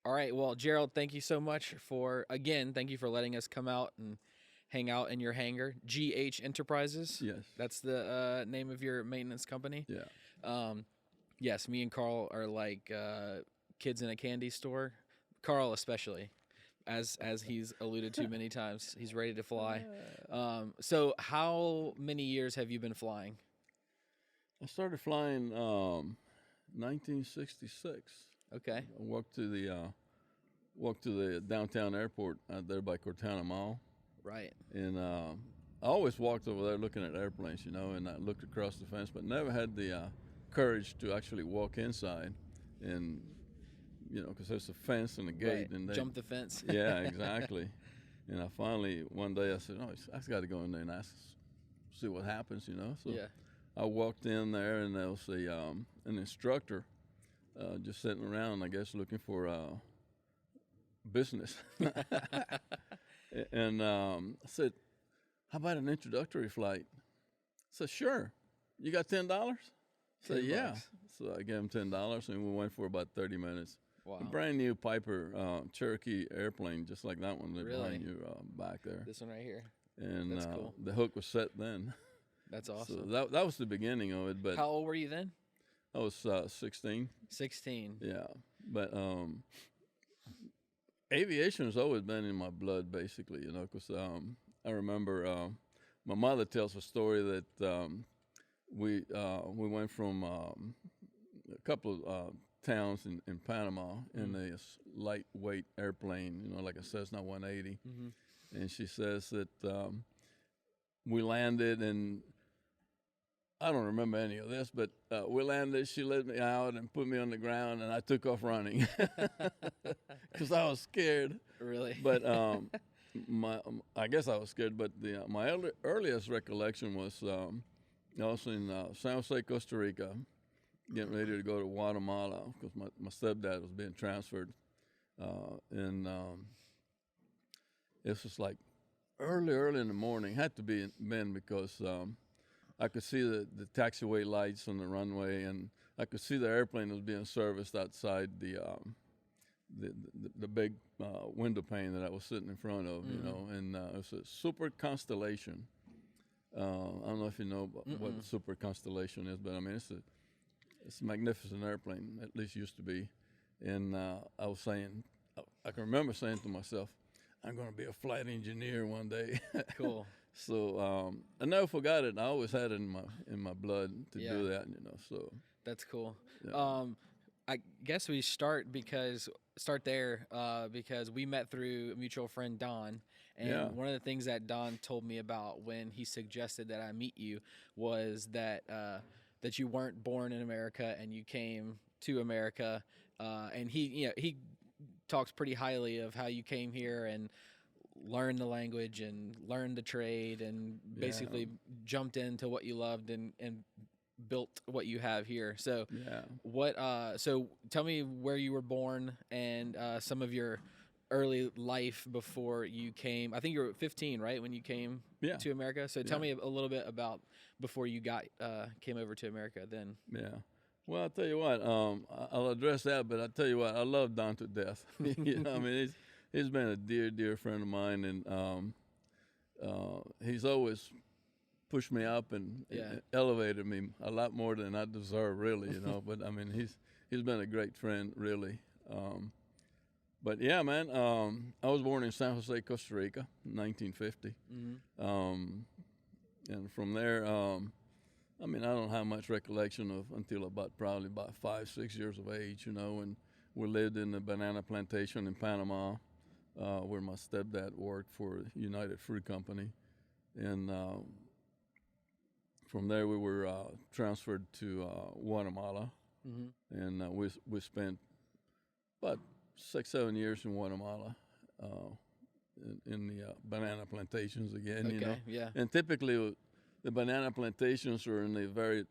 All right. Well, Gerald, thank you so much thank you for letting us come out and hang out in your hangar. GH Enterprises. Yes. That's the name of your maintenance company. Yeah. Yes, me and Carl are like kids in a candy store. Carl especially, as he's alluded to many times, he's ready to fly. So how many years have you been flying? I started flying 1966. Okay. I walked to the downtown airport out there by Cortana Mall, Right. and I always walked over there looking at airplanes, and I looked across the fence, but never had the courage to actually walk inside, and because there's a fence and a gate, Right. and they Jump the fence. yeah, exactly. And I finally one day I said, "Oh, I just got to go in there and see what happens," So Yeah. I walked in there, and there was an instructor just sitting around, I guess, looking for business. And I said, "How about an introductory flight?" I said, "Sure. You got $10?" I said, "Yeah." $10. So I gave him $10, and we went for about 30 minutes. Wow. A brand new Piper Cherokee airplane, just like that one, Really? behind you back there. This one right here. And That's cool. the hook was set then. That's So awesome. that was the beginning of it. But How old were you then? I was 16. 16. Yeah, but aviation has always been in my blood, basically. Because I remember my mother tells a story that we went from a couple of towns in Panama in a lightweight airplane, like a Cessna 180, and she says that we landed, and I don't remember any of this, but we landed. She let me out and put me on the ground, and I took off running because I was scared. Really? But I guess I was scared. But my earliest recollection was I was in San Jose, Costa Rica, getting ready to go to Guatemala because my stepdad was being transferred, and this was like early in the morning. Had to be been because I could see the taxiway lights on the runway, and I could see the airplane was being serviced outside the big window pane that I was sitting in front of, and it was a Super Constellation. I don't know if you know what a Super Constellation is, but I mean it's a magnificent airplane. At least used to be, and I was saying, I can remember saying to myself, I'm going to be a flight engineer one day. Cool. So I never forgot it. I always had it in my blood to do that, So That's cool. Yeah. I guess we start there because we met through a mutual friend, Don, and one of the things that Don told me about when he suggested that I meet you was that that you weren't born in America and you came to America, and he talks pretty highly of how you came here and learned the language and learned the trade and basically jumped into what you loved and built what you have here. So so tell me where you were born and some of your early life before you came. I think you were 15, right, when you came to America. So tell me a little bit about before you came over to America then. Yeah. Well, I'll tell you what, I'll address that, but I'll tell you what, I love Don to death. I mean, he's been a dear friend of mine, and he's always pushed me up and elevated me a lot more than I deserve, really, But, I mean, he's been a great friend, really. But, yeah, man, I was born in San Jose, Costa Rica, in 1950. And from there, I mean, I don't have much recollection of until probably about 5-6 years of age, and we lived in the banana plantation in Panama, where my stepdad worked for United Fruit Company, and from there we were transferred to Guatemala, and we spent about 6-7 years in Guatemala, in the banana plantations again, and typically the banana plantations were in the very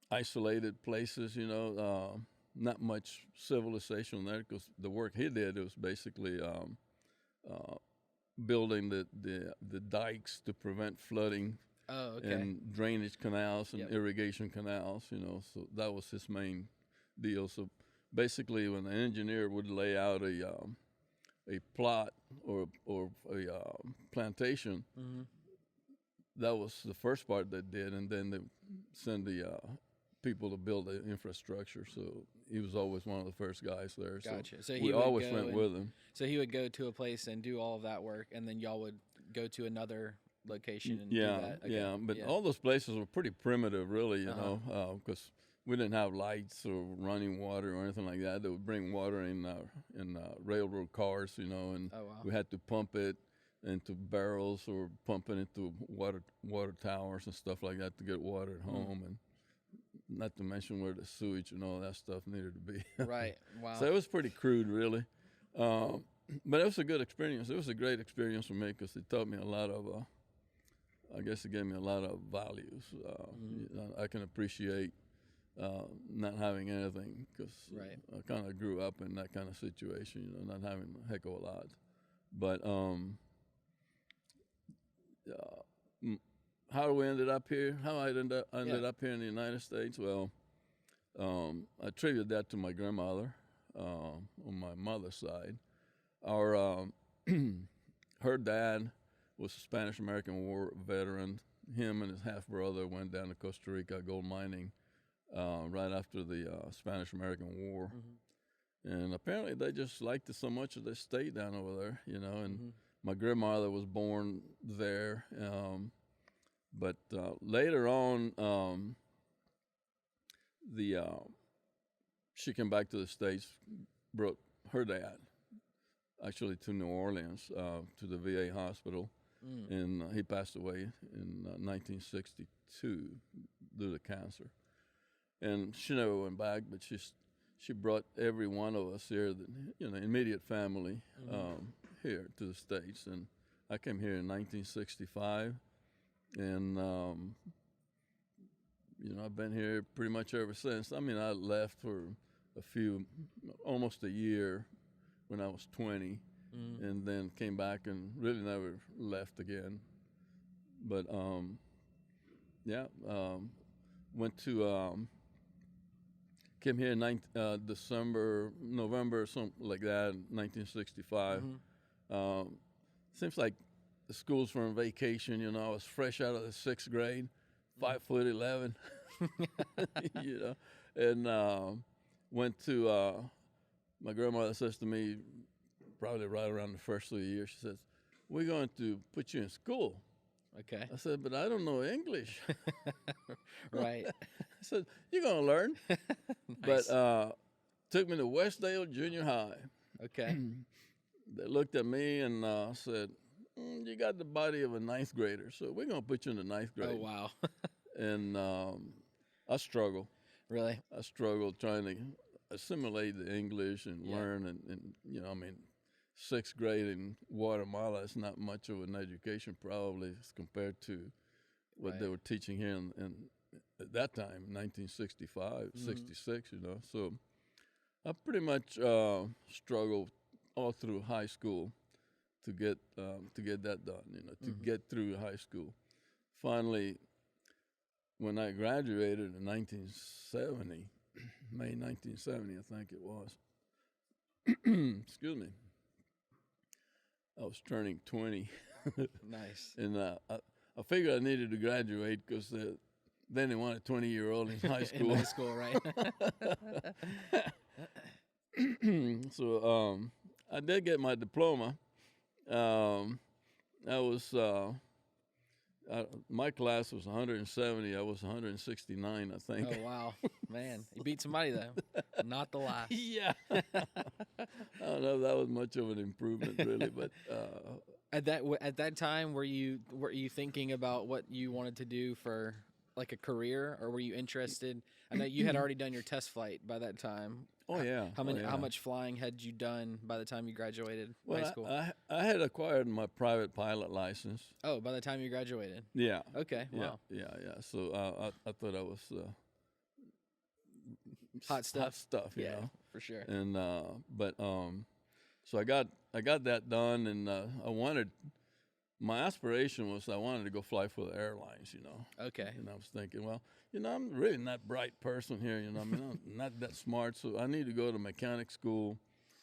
isolated places, not much civilization there, because the work he did was basically building the dikes to prevent flooding. And drainage canals and irrigation canals, so that was his main deal. So basically when the engineer would lay out a plot or a plantation, that was the first part they did, and then they send the people to build the infrastructure. So he was always one of the first guys there. Gotcha. So we always went with him. So he would go to a place and do all of that work, and then y'all would go to another location and do that. Okay. Yeah, but all those places were pretty primitive, really, you know, because we didn't have lights or running water or anything like that. They would bring water in railroad cars, you know, and we had to pump it into barrels or pump it into water towers and stuff like that to get water at home, and not to mention where the sewage and all that stuff needed to be. Right. Wow. So it was pretty crude, really. But it was a good experience. It was a great experience for me because it taught me a lot of, I guess it gave me a lot of values. I can appreciate not having anything because I kind of grew up in that kind of situation, you know, not having a heck of a lot. But how we ended up here, how I ended up here in the United States, well, I attribute that to my grandmother on my mother's side. Her dad was a Spanish-American War veteran. Him and his half-brother went down to Costa Rica gold mining right after the Spanish-American War. And apparently they just liked it so much that they stayed down over there, you know, and my grandmother was born there. But later on, she came back to the States, brought her dad actually to New Orleans, to the VA hospital, and he passed away in 1962 due to cancer. And she never went back, but she brought every one of us here, you know, immediate family, here to the States. And I came here in 1965, and you know, I've been here pretty much ever since. I mean, I left for almost a year when I was 20, and then came back and really never left again. But went to came here in November, something like that, 1965. Seems like the schools were on vacation. You know, I was fresh out of the 6th grade, 5'11", you know, and went to. My grandmother says to me, probably right around the first of the year, she says, "We're going to put you in school." Okay. I said, "But I don't know English." Right. I said, "You're going to learn." Nice. But took me to Westdale Junior High. Okay. They looked at me and said, "You got the body of a 9th grader, so we're going to put you in the 9th grade." Oh, wow. And I struggled. Really? I struggled trying to assimilate the English and learn, and you know, I mean, 6th grade in Guatemala is not much of an education probably as compared to what they were teaching here in at that time, 1965, 66, you know. So I pretty much struggled all through high school to get that done, you know, to get through high school. Finally, when I graduated in 1970, May 1970, I think it was. Excuse me. I was turning 20. Nice. And I figured I needed to graduate because then they wanted a 20-year-old in high school. In high school, right? So I did get my diploma. My class was 170. I was 169, I think. Oh, wow. Man, you beat somebody, though. Not the lie. Yeah. I don't know if that was much of an improvement, really, but at that time, were you thinking about what you wanted to do for like a career, or were you interested? I know you had already done your test flight by that time. Oh yeah. How much flying had you done by the time you graduated high school? I had acquired my private pilot license. Oh, by the time you graduated. Yeah. Okay. Wow. Yeah. So I thought I was hot stuff. You know? For sure. And so I got that done, and I wanted my aspiration was I wanted to go fly for the airlines, you know. Okay. And I was thinking, well, you know, I'm really not bright person here, you know. I mean, I'm not that smart, so I need to go to mechanic school,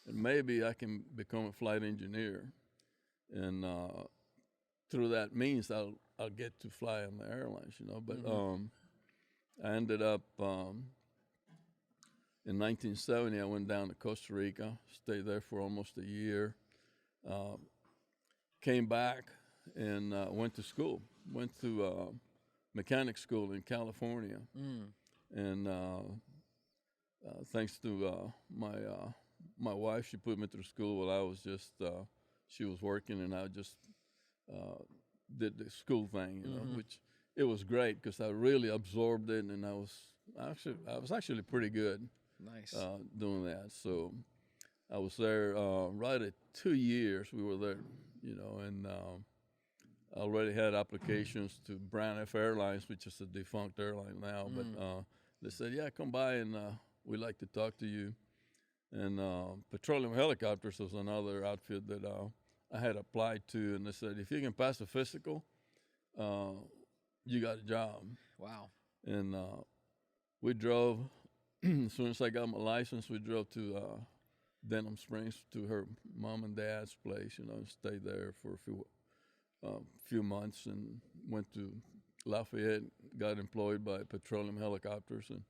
and maybe I can become a flight engineer. And through that means I'll get to fly on the airlines, you know. But I ended up in 1970. I went down to Costa Rica, stayed there for almost a year. Came back and went to school. Went to mechanic school in California, and thanks to my wife, she put me through school while I was just she was working, and I just did the school thing, you know, which it was great because I really absorbed it, and I was actually pretty good. Nice. Doing that. So I was there right at 2 years. We were there, you know, and I already had applications to Brand F Airlines, which is a defunct airline now. But they said, yeah, come by and we'd like to talk to you. And Petroleum Helicopters was another outfit that I had applied to. And they said, if you can pass the physical, you got a job. Wow. And we drove. As soon as I got my license, we drove to Denham Springs to her mom and dad's place, you know, and stayed there for a few months, and went to Lafayette, got employed by Petroleum Helicopters, and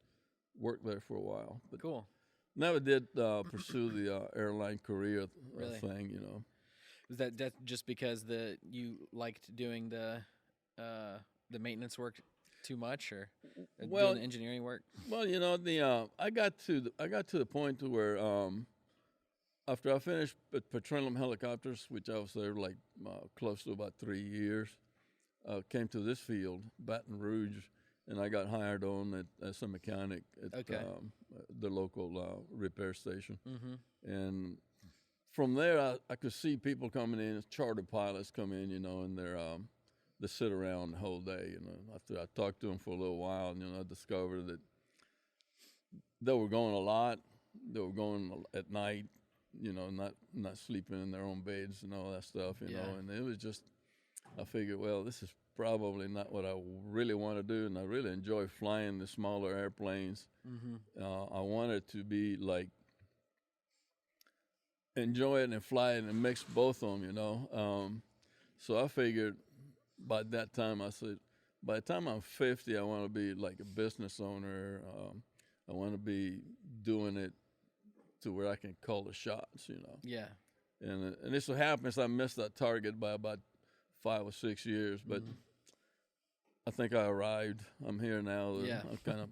worked there for a while. But cool. Never did pursue the airline career Really? thing, you know. Was that just because you liked doing the maintenance work too much, or doing the engineering work? Well, you know, I got to the point to where after I finished Petroleum Helicopters, which I was there like close to about 3 years, came to this field, Baton Rouge, and I got hired on as a mechanic at the local repair station. And from there, I could see people coming in, charter pilots come in, you know, and they sit around the whole day, you know. After I talked to them for a little while, you know, I discovered that they were going a lot. They were going at night, you know, not sleeping in their own beds and all that stuff, you know. And it was just, I figured, well, this is probably not what I really want to do, and I really enjoy flying the smaller airplanes. I wanted to be like, enjoy it and fly it and mix both of them, you know. So I figured, by that time, I said, by the time I'm 50, I want to be like a business owner. I want to be doing it to where I can call the shots, you know. Yeah. And it so happens I missed that target by about 5 or 6 years, but I think I arrived. I'm here now. Yeah. I'm kind of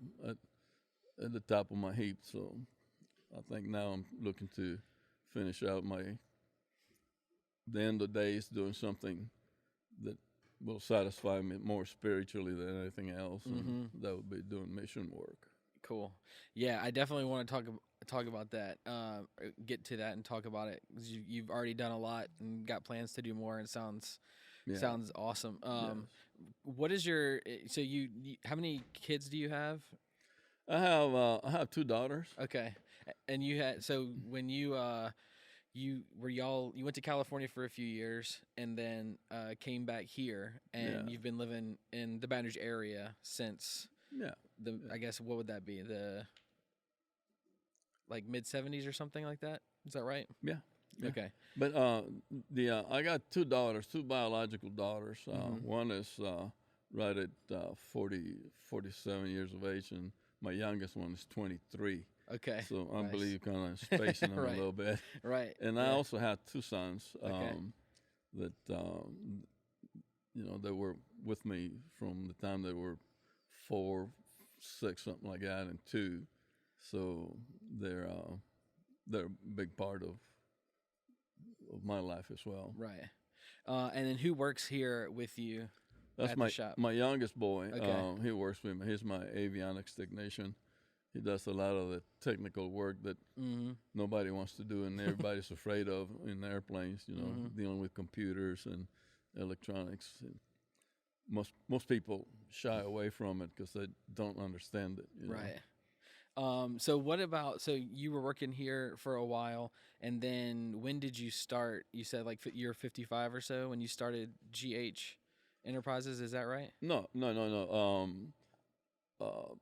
at the top of my heap, so I think now I'm looking to finish out the end of days doing something that will satisfy me more spiritually than anything else, and that would be doing mission work. Cool. Yeah, I definitely want to talk about that. Get to that and talk about it, 'cause you've already done a lot and got plans to do more. And sounds awesome. What is your how many kids do you have? I have 2 daughters. Okay, and you had when you went to California for a few years and then came back here, and you've been living in the Baton Rouge area since I guess, what would that be, the like mid-70s or something like that? Is that right? Yeah. Okay. But I got 2 daughters, 2 biological daughters. One is right at 47 years of age, and my youngest one is 23. Okay. So I Nice. believe kind of spacing them Right. a little bit. Right. And I also had 2 sons Okay. that you know, they were with me from the time they were 4, 6, something like that, and 2. So they're a big part of my life as well. Right. And then who works here with you? That's at the shop? my youngest boy. Okay. He works with me. He's my avionics technician. He does a lot of the technical work that nobody wants to do and everybody's afraid of in airplanes, you know, dealing with computers and electronics. And most people shy away from it because they don't understand it. You know? Right. So what about, so you were working here for a while, and then when did you start? You said like you're 55 or so when you started GH Enterprises. Is that right? No, no, no, no. Uh,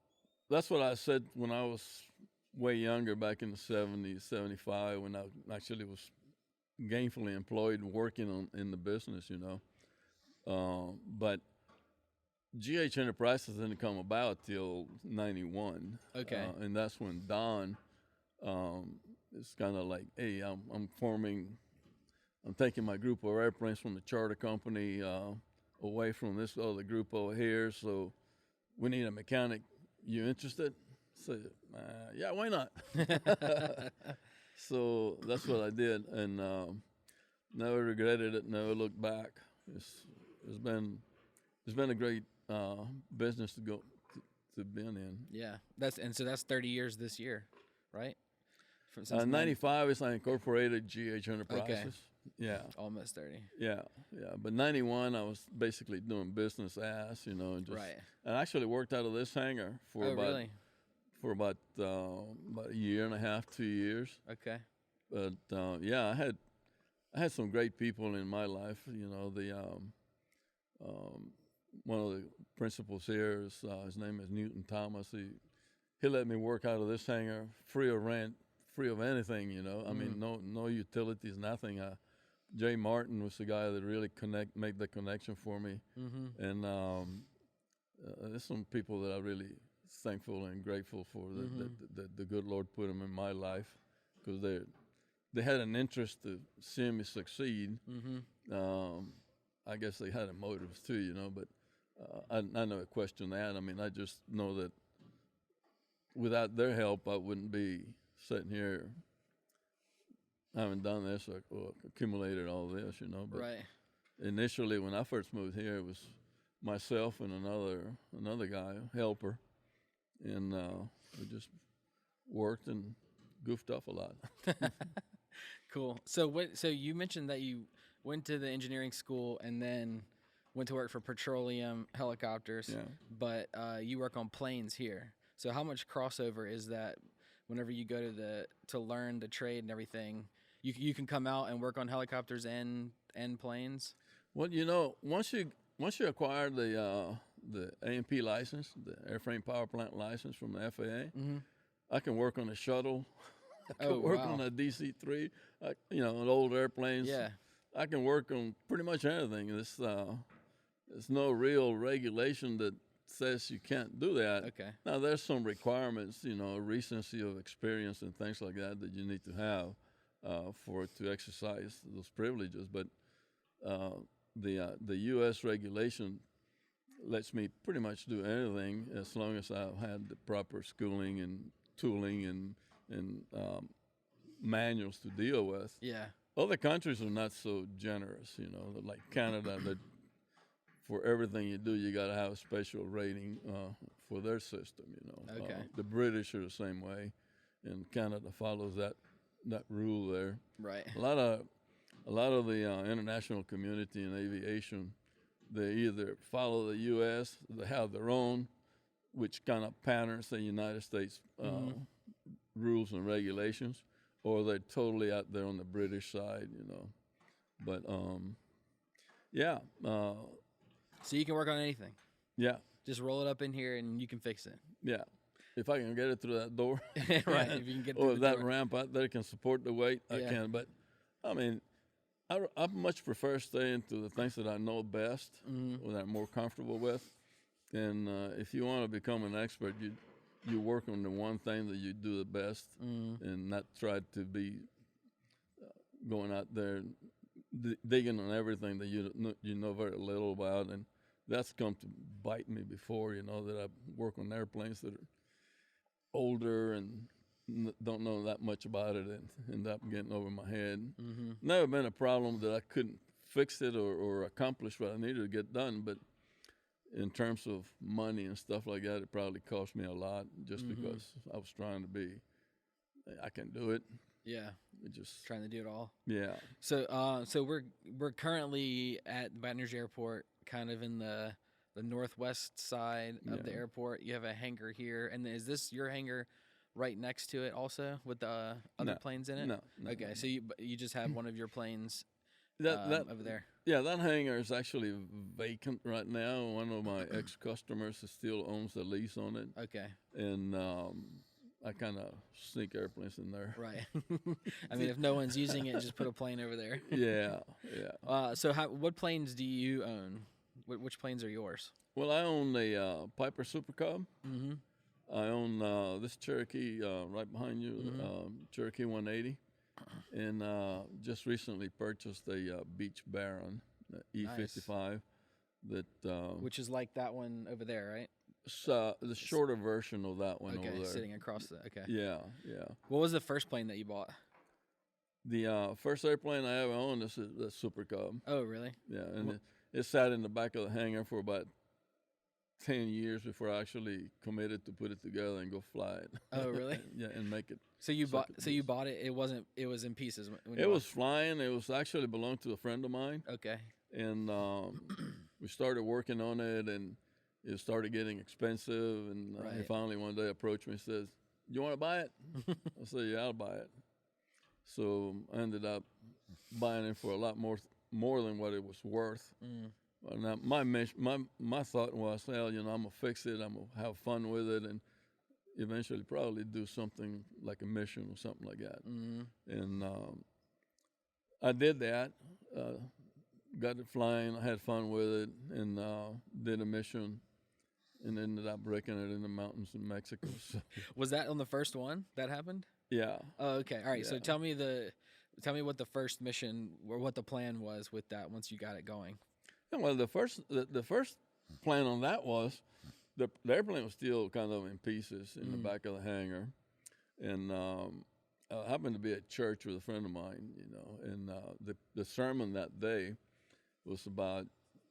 that's what I said when I was way younger, back in the 70s, 75, when I actually was gainfully employed working in the business, you know. But GH Enterprises didn't come about till 91. Okay. And that's when Don is kind of like, hey, I'm taking my group of airplanes from the charter company away from this other group over here, so we need a mechanic. You interested? So, yeah, why not? So that's what I did, and never regretted it. Never looked back. It's been a great business to been in. Yeah, so that's 30 years this year, right? Since 95 is I incorporated GH Enterprises. Okay. Yeah, almost 30. Yeah. But 91, I was basically doing business you know, and just right. And I actually worked out of this hangar for about a year and a half, 2 years. Okay. But yeah, I had some great people in my life. You know, one of the principals here is his name is Newton Thomas. He let me work out of this hangar free of rent, free of anything. You know, I mean, no utilities, nothing. Jay Martin was the guy that really made the connection for me. And there's some people that I'm really thankful and grateful for that the good Lord put them in my life, because they had an interest to see me succeed. I guess they had a motives too, you know, but I never question that. I mean, I just know that without their help, I wouldn't be sitting here. I haven't done this or accumulated all this, you know. But right. Initially, when I first moved here, it was myself and another guy, helper, and we just worked and goofed off a lot. Cool. So you mentioned that you went to the engineering school and then went to work for petroleum helicopters. Yeah. But you work on planes here. So how much crossover is that? Whenever you go to learn the trade and everything, you can come out and work on helicopters and planes. Well, you know, once you acquire the A&P license, the airframe power plant license from the FAA, I can work on a shuttle. I can work on a DC-3, you know, on old airplanes. Yeah. I can work on pretty much anything. There's no real regulation that says you can't do that. Okay. Now, there's some requirements, you know, recency of experience and things like that you need to have for it to exercise those privileges. But the U.S. regulation lets me pretty much do anything as long as I've had the proper schooling and tooling and manuals to deal with. Yeah. Other countries are not so generous, you know, like Canada. That for everything you do, you got to have a special rating for their system, you know. Okay. The British are the same way, and Canada follows that rule there. Right. A lot of the international community in aviation, they either follow the U.S., they have their own, which kind of patterns the United States rules and regulations, or they're totally out there on the British side, you know. But yeah. So you can work on anything. Yeah. Just roll it up in here and you can fix it. Yeah. If I can get it through that door. Right. If you can get or through if the that door. ramp out there can support the weight, I can. But I mean, I much prefer staying to the things that I know best, or that I'm more comfortable with. And if you want to become an expert, you work on the one thing that you do the best, and not try to be going out there digging on everything that you know very little about. And that's come to bite me before, you know, that I work on airplanes that are older and don't know that much about it and end up getting over my head. Never been a problem that I couldn't fix it or accomplish what I needed to get done, but in terms of money and stuff like that, it probably cost me a lot just because I was trying to be, I can do it. Yeah. Just trying to do it all. Yeah. So we're currently at Baton Rouge Airport, kind of in the northwest side of the airport. You have a hangar here, and is this your hangar right next to it also with the other No, planes in it? no, no. Okay, no. so you just have one of your planes That over there. yeah, that hangar is actually vacant right now. One of my ex-customers still owns the lease on it, Okay, and I kind of sneak airplanes in there. right. I mean, if no one's using it, just put a plane over there. Yeah, yeah. So what planes do you own? Which planes are yours? Well, I own the Piper Super Cub. Mm-hmm. I own this Cherokee right behind you, Cherokee 180, and just recently purchased a Beach Baron E55. That Which is like that one over there, right? the shorter version of that one Okay, over there. sitting across the. Okay. Yeah, yeah. What was the first plane that you bought? The first airplane I ever owned is the Super Cub. Oh, really? Yeah, and it sat in the back of the hangar for about 10 years before I actually committed to put it together and go fly it. Oh, really? Yeah, and make it. So you bought. Second So you piece. bought it. It wasn't. It was in pieces. When you It bought was flying. It was actually belonged to a friend of mine, Okay. and we started working on it, and it started getting expensive. And he Right. finally one day approached me and says, "You want to buy it?" I said, "Yeah, I'll buy it." So I ended up buying it for a lot more than what it was worth. Mm. Now, my thought was, well, I'm gonna fix it. I'm gonna have fun with it, and eventually probably do something like a mission or something like that. Mm. And I did that. Got it flying. I had fun with it, and did a mission, and ended up breaking it in the mountains in Mexico. So, Was that on the first one that happened? yeah. Oh, okay. All right. So Yeah. tell me what the first mission or what the plan was with that once you got it going. Yeah, well, the first plan on that was the airplane was still kind of in pieces in the back of the hangar, and I happened to be at church with a friend of mine, and the sermon that day was about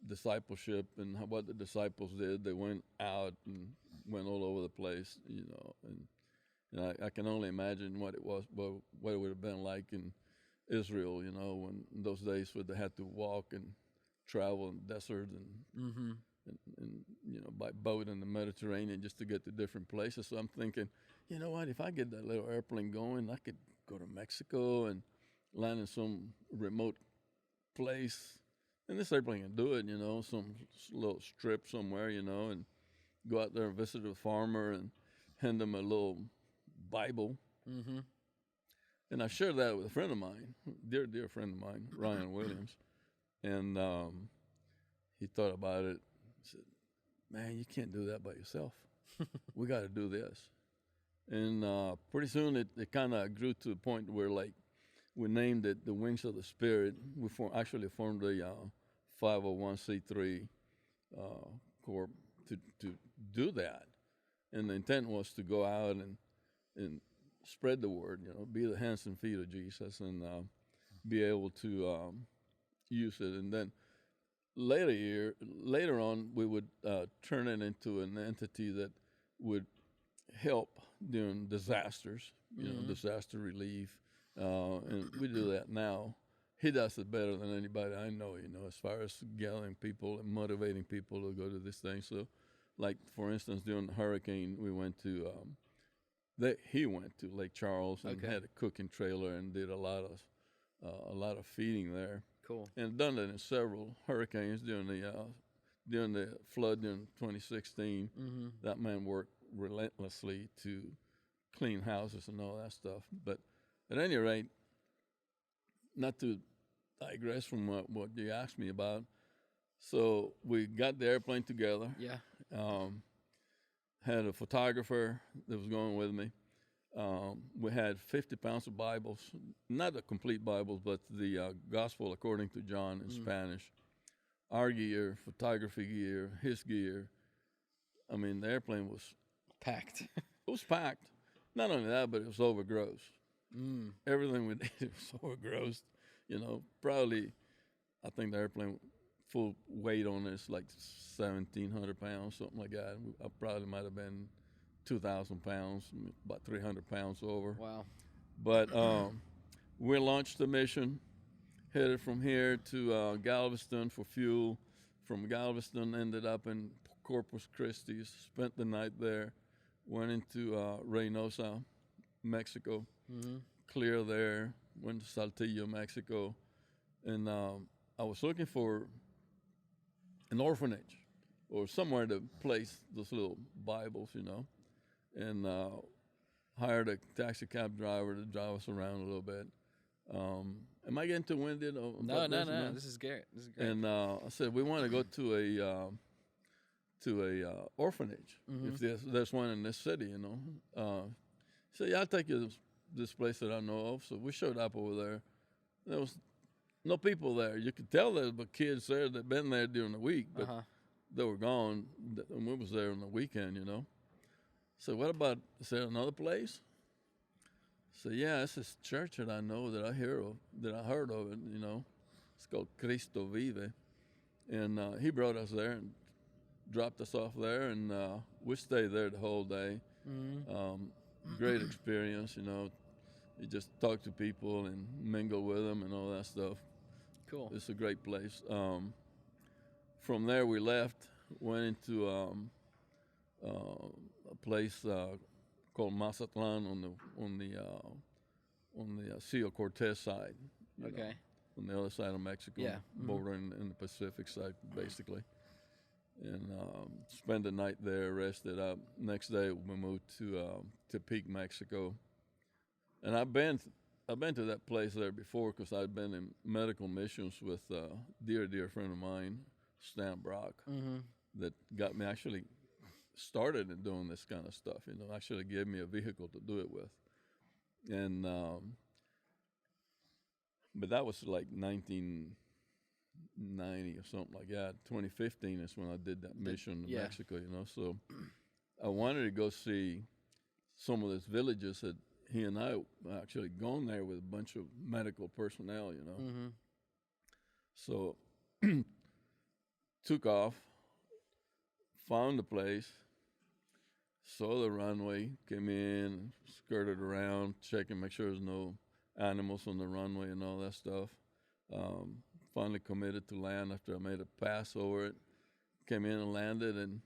discipleship and what the disciples did. They went out and went all over the place, and I can only imagine what it was, what it would have been like in Israel, when in those days where they had to walk and travel in the desert Mm-hmm. and by boat in the Mediterranean just to get to different places. So I'm thinking, you know what, if I get that little airplane going, I could go to Mexico and land in some remote place. And this airplane can do it, some little strip somewhere, and go out there and visit a farmer and hand him a little Bible. Mm-hmm. And I shared that with a friend of mine, dear friend of mine, Ryan Williams. And he thought about it. He said, "Man, you can't do that by yourself. We got to do this." And pretty soon it kind of grew to the point where, like, we named it the Wings of the Spirit. We actually formed a 501c3 corp to do that. And the intent was to go out and spread the word, be the hands and feet of Jesus, and be able to use it. And then later on, we would turn it into an entity that would help during disasters, disaster relief, and we do that now. He does it better than anybody I know, as far as gathering people and motivating people to go to this thing. So, like, for instance, during the hurricane, we went to he went to Lake Charles and had a cooking trailer and did a lot of feeding there. Cool. And done that in several hurricanes during the flood in 2016. Mm-hmm. That man worked relentlessly to clean houses and all that stuff. But at any rate, not to digress from what you asked me about, so we got the airplane together. Yeah. Had a photographer that was going with me. We had 50 pounds of Bibles, not the complete Bibles, but the Gospel according to John in Spanish. Our gear, photography gear, his gear. I mean, the airplane was Packed. It was packed. Not only that, but it was overgrossed. Everything we did was overgrossed. Probably, I think the airplane full weight on it is like 1,700 pounds, something like that. I probably might have been 2,000 pounds, about 300 pounds over. Wow. But we launched the mission, headed from here to Galveston for fuel. From Galveston, ended up in Corpus Christi, spent the night there, went into Reynosa, Mexico. Mm-hmm. Clear there. Went to Saltillo, Mexico, and I was looking for an orphanage or somewhere to place those little Bibles, and hired a taxi cab driver to drive us around a little bit. Am I getting too winded? No. This is great. This is great. And I said we want to go to a orphanage if there's one in this city, He said, yeah, I'll take you to this place that I know of. So we showed up over there. There was no people there. You could tell there were kids there that had been there during the week, but they were gone. And we was there on the weekend, So what about, is there another place? So yeah, it's this church that I know that I heard of it, It's called Cristo Vive. And he brought us there and dropped us off there, and we stayed there the whole day. Mm-hmm. Great experience, You just talk to people and mingle with them and all that stuff. Cool. It's a great place. From there, we left, went into a place called Mazatlan on the Seal Cortez side. Okay. On the other side of Mexico, Yeah. bordering in the Pacific side, basically. And spent the night there, rested up. Next day, we moved to Tepic, Mexico. And I've been to that place there before because I'd been in medical missions with a dear friend of mine, Stan Brock, that got me actually started in doing this kind of stuff. Actually gave me a vehicle to do it with. And but that was like 1990 or something like that. 2015 is when I did that mission to Mexico, So I wanted to go see some of those villages that he and I actually gone there with a bunch of medical personnel, So took off, found the place, saw the runway, came in, skirted around, checking, make sure there's no animals on the runway and all that stuff. Finally committed to land after I made a pass over it. Came in and landed and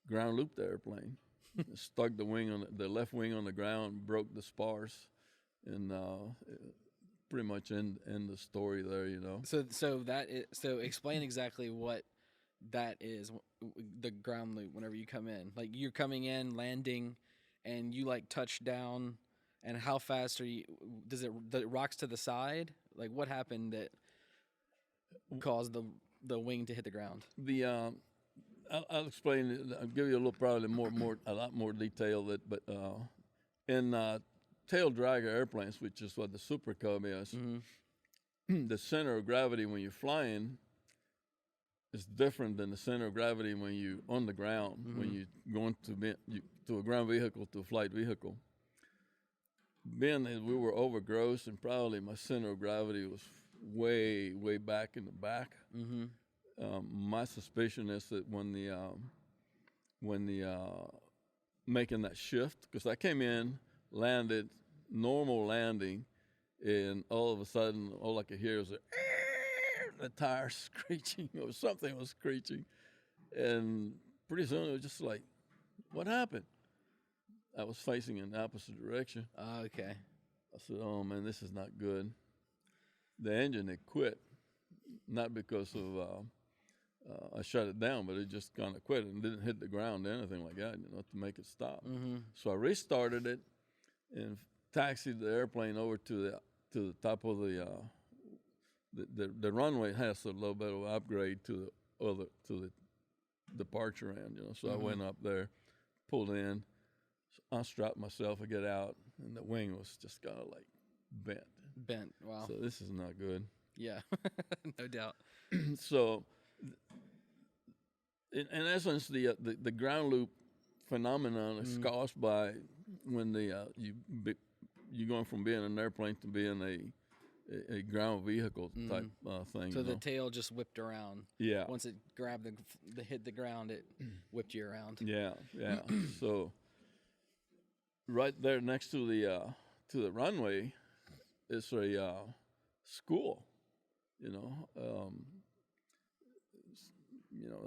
ground looped the airplane. Stuck the left wing on the ground, broke the spars, and pretty much end the story there, So explain exactly what that is, the ground loop. Whenever you come in, like you're coming in, landing, and you like touch down, and how fast are you? Does it rocks to the side? Like what happened that caused the wing to hit the ground? I'll explain it. I'll give you a lot more detail. But in tail dragger airplanes, which is what the Super Cub is, the center of gravity when you're flying is different than the center of gravity when you're on the ground. When you're going to a ground vehicle to a flight vehicle. Being that we were overgrossed, and probably my center of gravity was way back in the back. My suspicion is that when the making that shift, because I came in, landed, normal landing, and all of a sudden, all I could hear was the tire screeching, or something was screeching, and pretty soon it was just like, what happened? I was facing in the opposite direction. Okay. I said, oh man, this is not good. The engine had quit, not because of I shut it down, but it just kind of quit and didn't hit the ground or anything like that, to make it stop. So I restarted it and taxied the airplane over to the top of the runway. Has a little bit of upgrade to the departure end, So I went up there, pulled in, unstrapped myself to get out, and the wing was just kind of like bent. Wow. So this is not good. Yeah, no doubt. So, in essence, the ground loop phenomenon is caused by when you're going from being an airplane to being a ground vehicle type thing. So the tail just whipped around. Yeah. Once it grabbed hit the ground, it whipped you around. Yeah. So, right there next to the runway is a school.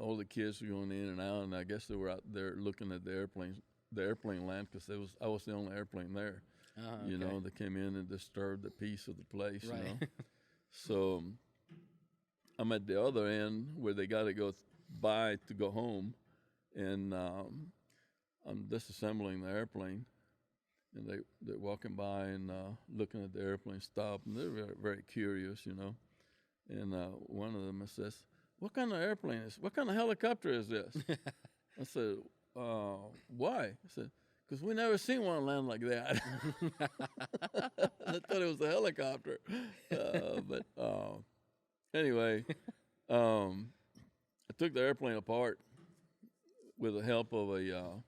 All the kids were going in and out, and I guess they were out there looking at the airplanes the airplane land because I was the only airplane there. You know, they came in and disturbed the peace of the place. Right. You know, so I'm at the other end where they got to go by to go home, and I'm disassembling the airplane, and they're walking by and looking at the airplane stop, and they're very, very curious, you know. And one of them says, "What kind of airplane is? What kind of helicopter is this?" I said, "Why?" I said, "Because we never seen one land like that." I thought it was a helicopter, but anyway, I took the airplane apart with the help of a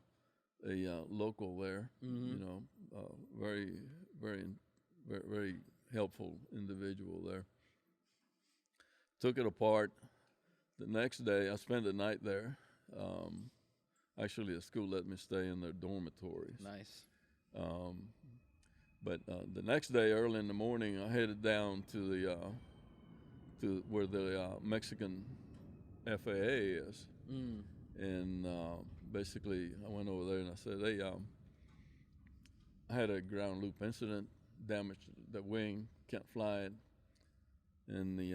local there. You know, very, very, very, very helpful individual there. Took it apart. The next day, I spent the night there. Actually, the school let me stay in their dormitories. Nice. But the next day, early in the morning, I headed down to where the Mexican FAA is, and basically, I went over there and I said, "Hey, I had a ground loop incident, damaged the wing, can't fly it." And the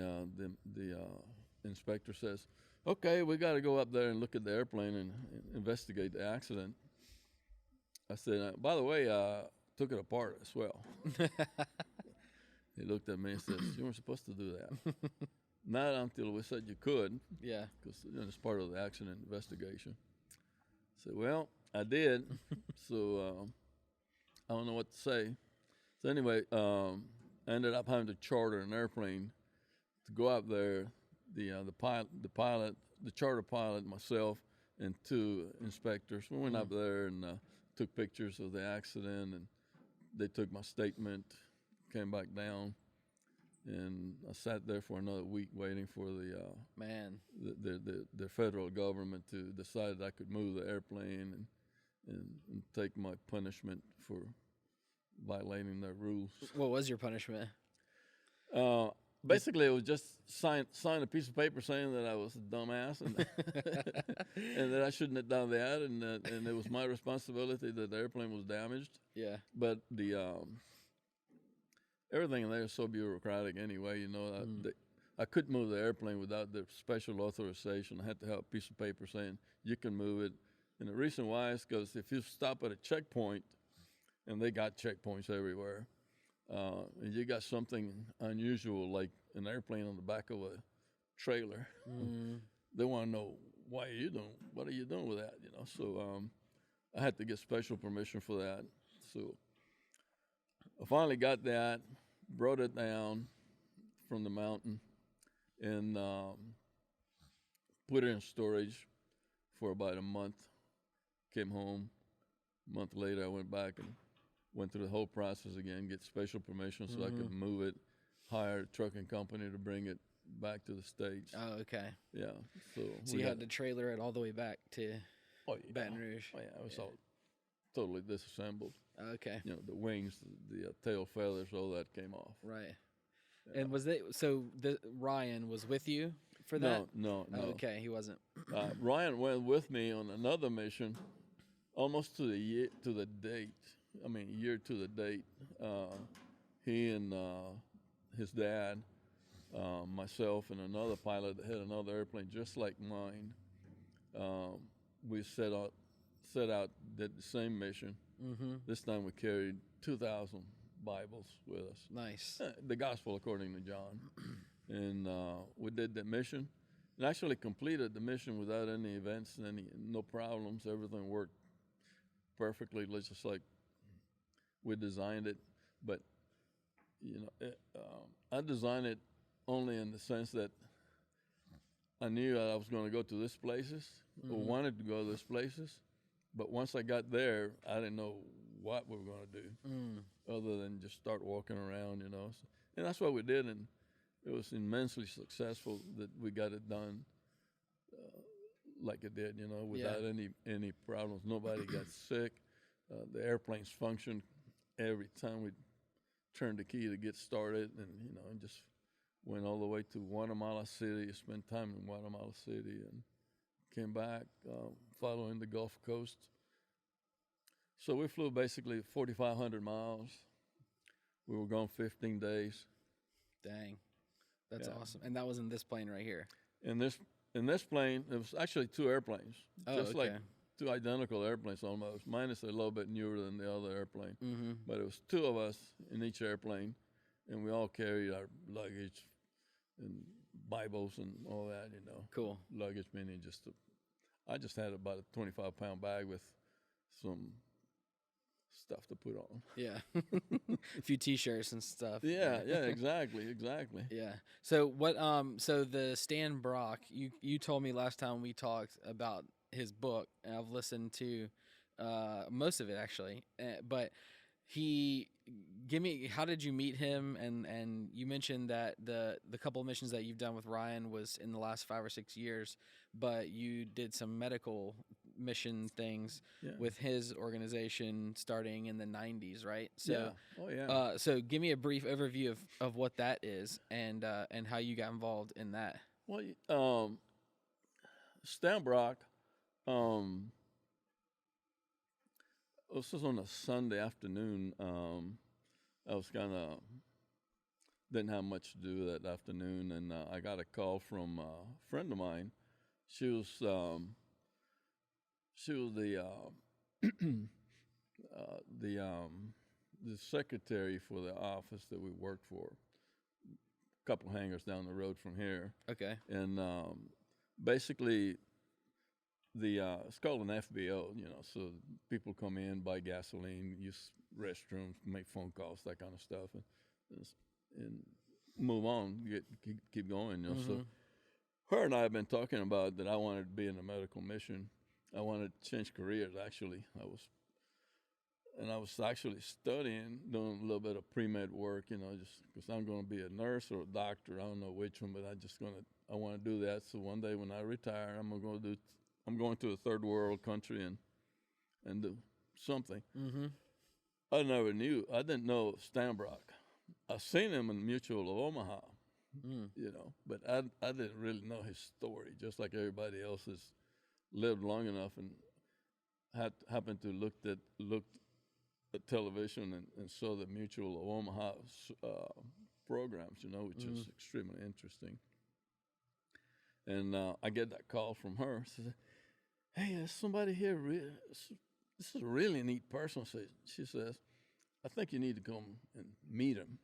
inspector says, "Okay, we got to go up there and look at the airplane and investigate the accident." I said, "By the way, took it apart as well." He looked at me and says, "You weren't supposed to do that." Not until we said you could. Yeah. Because it's part of the accident investigation. I said, "Well, I did." So I don't know what to say. So anyway, I ended up having to charter an airplane to go out there. The pilot, the charter pilot, myself, and two inspectors. We went up there and took pictures of the accident, and they took my statement, came back down, and I sat there for another week waiting for the federal government to decide that I could move the airplane and take my punishment for violating their rules. What was your punishment? Basically, it was just sign a piece of paper saying that I was a dumbass and and that I shouldn't have done that, and it was my responsibility that the airplane was damaged. Yeah. But everything in there is so bureaucratic anyway. You know, I couldn't move the airplane without the special authorization. I had to have a piece of paper saying you can move it. And the reason why is because if you stop at a checkpoint, and they got checkpoints everywhere, and you got something unusual like an airplane on the back of a trailer, they want to know what are you doing with that, you know? So I had to get special permission for that. So I finally got that, brought it down from the mountain, and put it in storage for about a month. Came home. A month later, I went back and went through the whole process again, get special permission so I could move it, hire a trucking company to bring it back to the States. Oh, okay. Yeah. So you had to trailer it all the way back to Baton Rouge. Oh, yeah. It was all totally disassembled. Okay. You know, the wings, the tail feathers, all that came off. Right. Yeah. And Ryan was with you for that? No. Oh, okay, he wasn't. Ryan went with me on another mission, almost to the year to the date. He and his dad, myself, and another pilot that had another airplane just like mine. We set out, did the same mission. This time we carried 2,000 Bibles with us. Nice. The Gospel according to John. And we did that mission, and actually completed the mission without any events and no problems. Everything worked perfectly, just like we designed it. But you know, I designed it only in the sense that I knew I was going to go to these places, or wanted to go to these places. But once I got there, I didn't know what we were going to do, other than just start walking around, you know. So, and that's what we did, and it was immensely successful that we got it done like it did, you know, without any problems. Nobody got sick. The airplanes functioned every time we turned the key to get started, and you know, and just went all the way to Guatemala City. Spent time in Guatemala City, and came back following the Gulf Coast. So we flew basically 4,500 miles. We were gone 15 days. Dang, that's awesome. And that was in this plane right here. In this plane, it was actually two airplanes, just okay. like two identical airplanes almost, minus a little bit newer than the other airplane. Mm-hmm. But it was two of us in each airplane, and we all carried our luggage and Bibles and all that, Cool. Luggage meaning I just had about a 25-pound bag with some stuff to put on. Yeah. A few T-shirts and stuff. Yeah, exactly. Yeah. So what? So the Stan Brock, you told me last time we talked about his book, and I've listened to most of it actually. But how did you meet him? And you mentioned that the couple of missions that you've done with Ryan was in the last 5 or 6 years, but you did some medical mission things with his organization starting in the 90s, right? So, so give me a brief overview of what that is and how you got involved in that. Well, Stan Brock, this was on a Sunday afternoon. I was didn't have much to do that afternoon, and I got a call from a friend of mine. She was the the secretary for the office that we worked for, a couple hangars down the road from here. Okay. And basically, it's called an FBO, so people come in, buy gasoline, use restrooms, make phone calls, that kind of stuff, and move on, keep going, So her and I have been talking about that I wanted to be in a medical mission. I wanted to change careers, actually. I was actually studying, doing a little bit of pre-med work, just because I'm going to be a nurse or a doctor. I don't know which one, but I want to do that. So one day when I retire, I'm going to a third world country and do something. Mm-hmm. I didn't know Stan Brock. I seen him in Mutual of Omaha, but I didn't really know his story, just like everybody else has lived long enough and happened to look at television and saw the Mutual of Omaha programs, which is extremely interesting. And I get that call from her. She said, "Hey, there's somebody here. This is a really neat person." She says, "I think you need to come and meet him."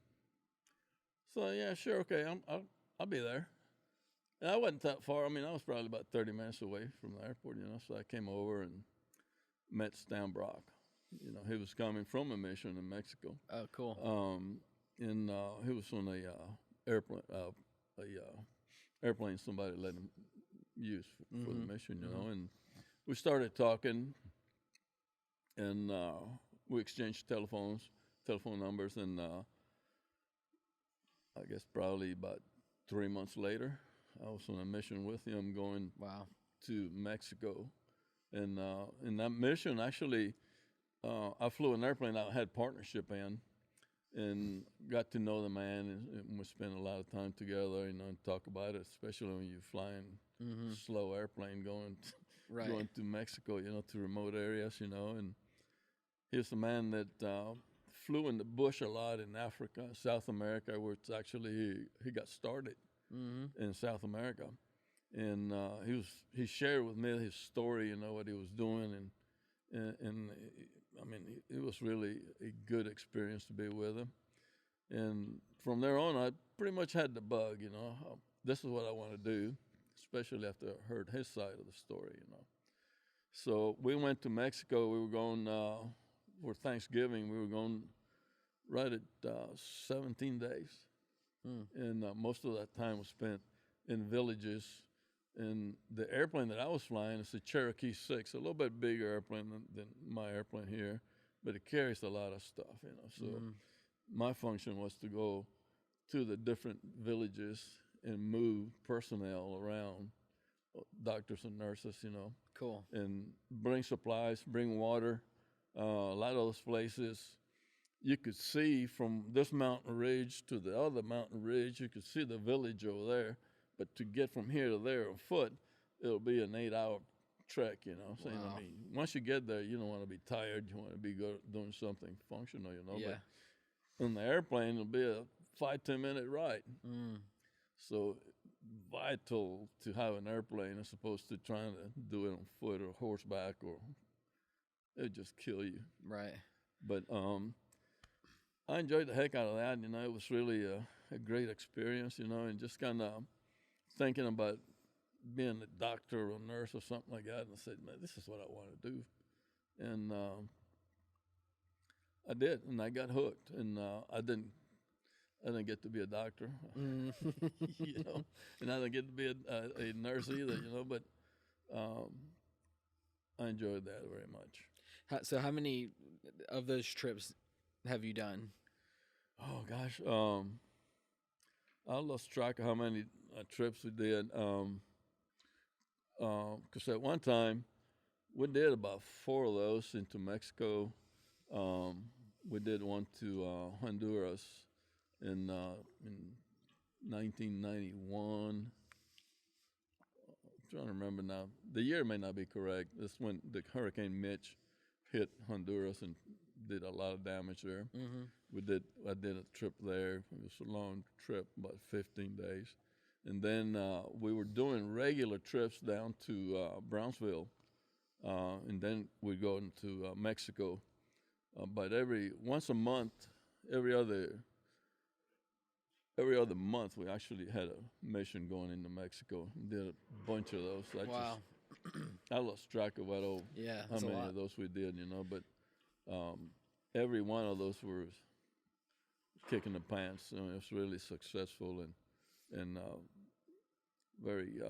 So yeah, sure, okay, I'll be there. And I wasn't that far. I mean, I was probably about 30 minutes away from the airport, So I came over and met Stan Brock. He was coming from a mission in Mexico. Oh, cool. And he was on airplane somebody let him use for the mission, And we started talking, and we exchanged telephone numbers, and I guess probably about 3 months later, I was on a mission with him going to Mexico. And in that mission, actually, I flew an airplane I had partnership in, and got to know the man, and we spent a lot of time together, and talk about it, especially when you're flying slow airplane going to Mexico, to remote areas, and he's the man that flew in the bush a lot in Africa, South America, where it's actually he got started in South America, and he shared with me his story, what he was doing, and I mean, it was really a good experience to be with him. And from there on, I pretty much had the bug, this is what I want to do, especially after I heard his side of the story, So we went to Mexico. We were going for Thanksgiving. We were going right at 17 days. And most of that time was spent in villages. And the airplane that I was flying is a Cherokee 6, a little bit bigger airplane than my airplane here, but it carries a lot of stuff, So my function was to go to the different villages and move personnel around, doctors and nurses, Cool. and bring supplies, bring water. A lot of those places, you could see from this mountain ridge to the other mountain ridge, you could see the village over there. But to get from here to there on foot, it'll be an 8-hour trek, you know. Saying, Wow. I mean, once you get there, you don't want to be tired. You want to be doing something functional, you know. Yeah. But on the airplane, it'll be a 5-10 minute ride. Mm. So vital to have an airplane as opposed to trying to do it on foot or horseback, or it just kill you. Right. But I enjoyed the heck out of that. You know, it was really a great experience. You know, and just kind of thinking about being a doctor or nurse or something like that, and I said, man, this is what I want to do, and I did, and I got hooked, and I didn't get to be a doctor, Mm. you know, and I didn't get to be a nurse either, you know, but I enjoyed that very much. So how many of those trips have you done? Oh gosh, I lost track of how many trips we did. Because at one time we did about 4 of those into Mexico. We did one to Honduras in 1991. I'm trying to remember now. The year may not be correct. That's when the Hurricane Mitch hit Honduras and did a lot of damage there. Mm-hmm. I did a trip there. It was a long trip, about 15 days. And then we were doing regular trips down to Brownsville, and then we'd go into Mexico. But once a month, every other month, we actually had a mission going into Mexico. Did a bunch of those. Wow. I lost track of Yeah, how that's a many lot. of those we did, you know. But every one of those was kicking the pants. I mean, it was really successful and very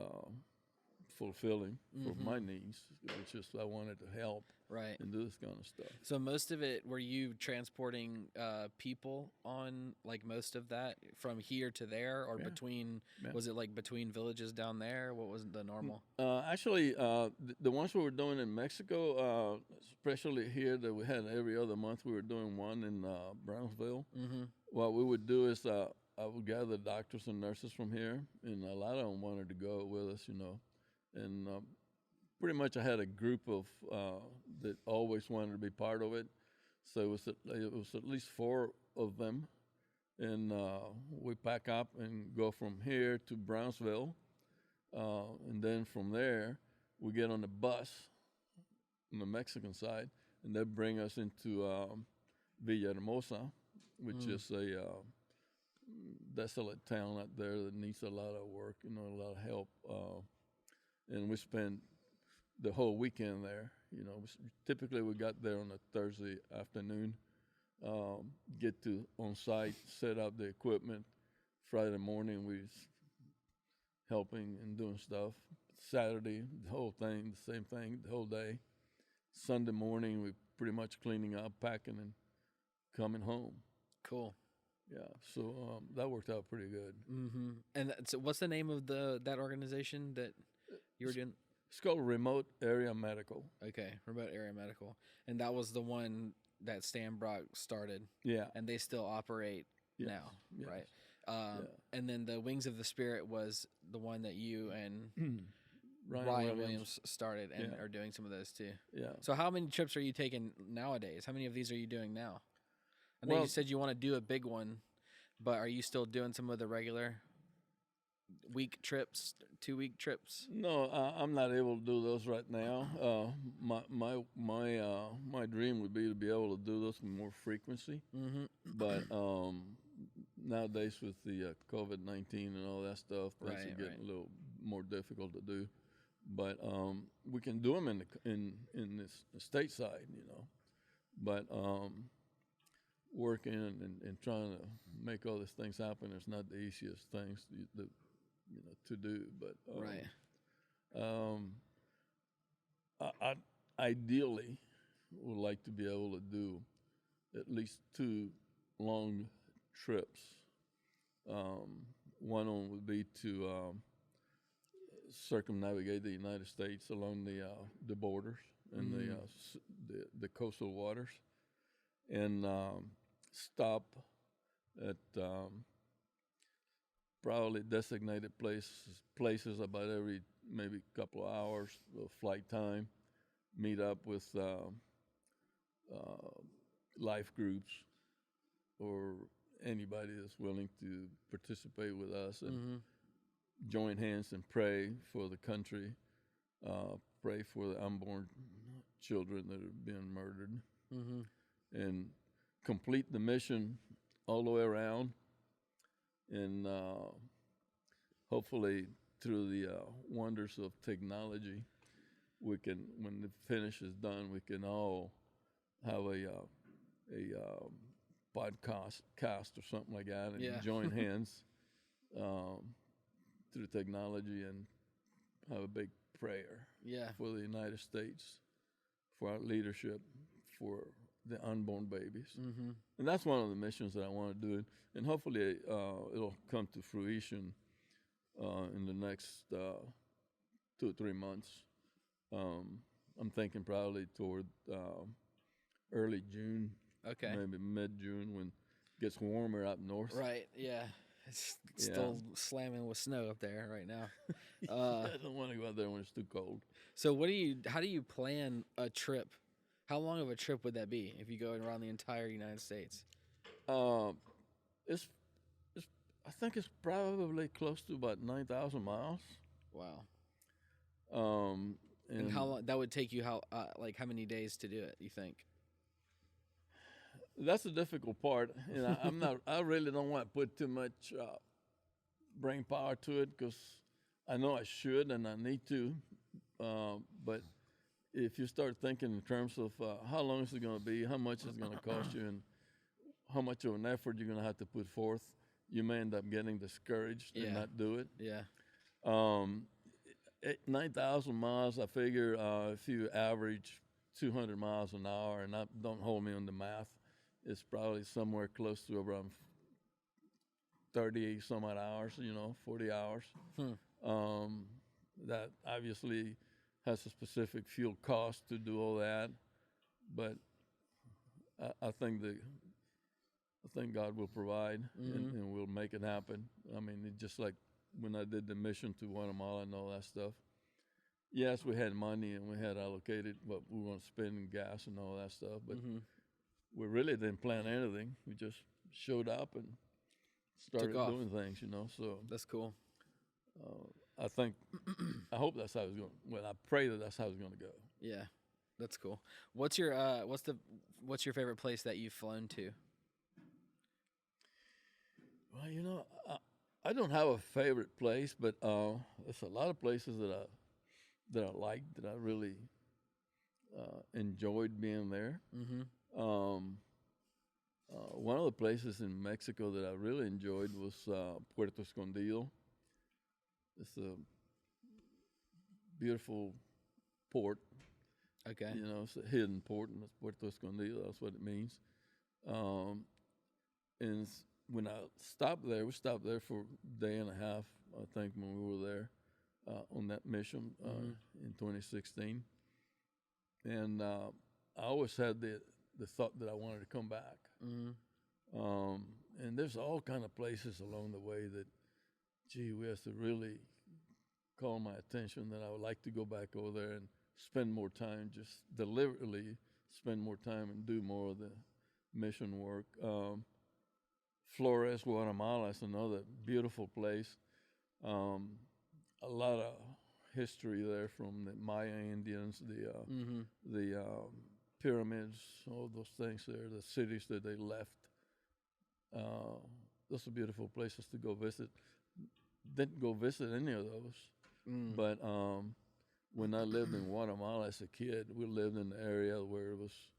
fulfilling for my needs. It's just I wanted to help Right. and do this kind of stuff. So most of it, were you transporting people on, like, most of that from here to there, or Yeah. between? Yeah. Was it like between villages down there? What was the normal? Actually, the ones we were doing in Mexico, especially here that we had every other month, we were doing one in Brownsville. Mm-hmm. What we would do is I would gather doctors and nurses from here, and a lot of them wanted to go with us, you know. And pretty much I had a group of that always wanted to be part of it. So it was at least 4 of them, and we pack up and go from here to Brownsville, and then from there we get on the bus on the Mexican side, and they bring us into Villahermosa, which is a desolate town out there that needs a lot of work, you know, a lot of help. And we spent the whole weekend there. You know, typically we got there on a Thursday afternoon, get to on site, set up the equipment. Friday morning we was helping and doing stuff. Saturday, the whole thing, the same thing, the whole day. Sunday morning we pretty much cleaning up, packing, and coming home. Cool. Yeah, so that worked out pretty good. Mm-hmm. And so what's the name of that organization that you were doing? It's called Remote Area Medical. Okay, Remote Area Medical, and that was the one that Stan Brock started. Yeah. And they still operate Yes, now, yes. right? Yeah. And then the Wings of the Spirit was the one that you and Ryan Williams started and are doing some of those too. Yeah. So how many trips are you taking nowadays? How many of these are you doing now? I know you said you want to do a big one, but are you still doing some of the regular week trips, 2-week trips? No, I'm not able to do those right now. My dream would be to be able to do those with more frequency. Mm-hmm. But nowadays with the COVID-19 and all that stuff, things are getting a little more difficult to do. But we can do them in this stateside, you know. But working and trying to make all these things happen is not the easiest things to do. But I ideally would like to be able to do at least 2 long trips. One of them would be to circumnavigate the United States along the borders and the coastal waters, and stop at probably designated places about every maybe couple of hours of flight time. Meet up with life groups or anybody that's willing to participate with us and join hands and pray for the country, pray for the unborn children that are being murdered, and complete the mission all the way around. And hopefully, through the wonders of technology, we can, when the finish is done, we can all have a podcast cast or something like that, and join hands through technology and have a big prayer for the United States, for our leadership, for the unborn babies. And that's one of the missions that I want to do. And hopefully it'll come to fruition in the next 2 or 3 months. I'm thinking probably toward early June, maybe mid-June, when it gets warmer up north. Right, yeah. It's still slamming with snow up there right now. I don't want to go out there when it's too cold. So how do you plan a trip? How long of a trip would that be if you go around the entire United States? It's I think it's probably close to about 9,000 miles. Wow. And how long that would take you? How many days to do it? You think? That's the difficult part, and I really don't want to put too much brain power to it because I know I should and I need to, but if you start thinking in terms of how long is it going to be, how much it's going to cost you, and how much of an effort you're going to have to put forth, you may end up getting discouraged and not do it. Yeah. 9,000 miles, I figure if you average 200 miles an hour, and don't hold me on the math, it's probably somewhere close to around 30 some odd hours, 40 hours. That obviously has a specific fuel cost to do all that, but I think God will provide, and we'll make it happen. I mean, it's just like when I did the mission to Guatemala and all that stuff. Yes, we had money and we had allocated what we were going to spend in gas and all that stuff, but we really didn't plan anything. We just showed up and started doing things, So that's cool. I hope that's how it's going. Well, I pray that that's how it's going to go. Yeah, that's cool. What's your favorite place that you've flown to? Well, I don't have a favorite place, but there's a lot of places that I like, that I really enjoyed being there. One of the places in Mexico that I really enjoyed was Puerto Escondido. It's a beautiful port. Okay. It's a hidden port, and it's Puerto Escondido. That's what it means. And when I stopped there, we stopped there for a day and a half, I think, when we were there on that mission in 2016. And I always had the thought that I wanted to come back. And there's all kind of places along the way that, gee whiz, to really call my attention, that I would like to go back over there and spend more time, just deliberately spend more time and do more of the mission work. Flores, Guatemala is another beautiful place. A lot of history there from the Maya Indians, the pyramids, all those things there, the cities that they left. Those are beautiful places to go visit. Didn't go visit any of those, but when I lived in Guatemala as a kid, we lived in an area where it was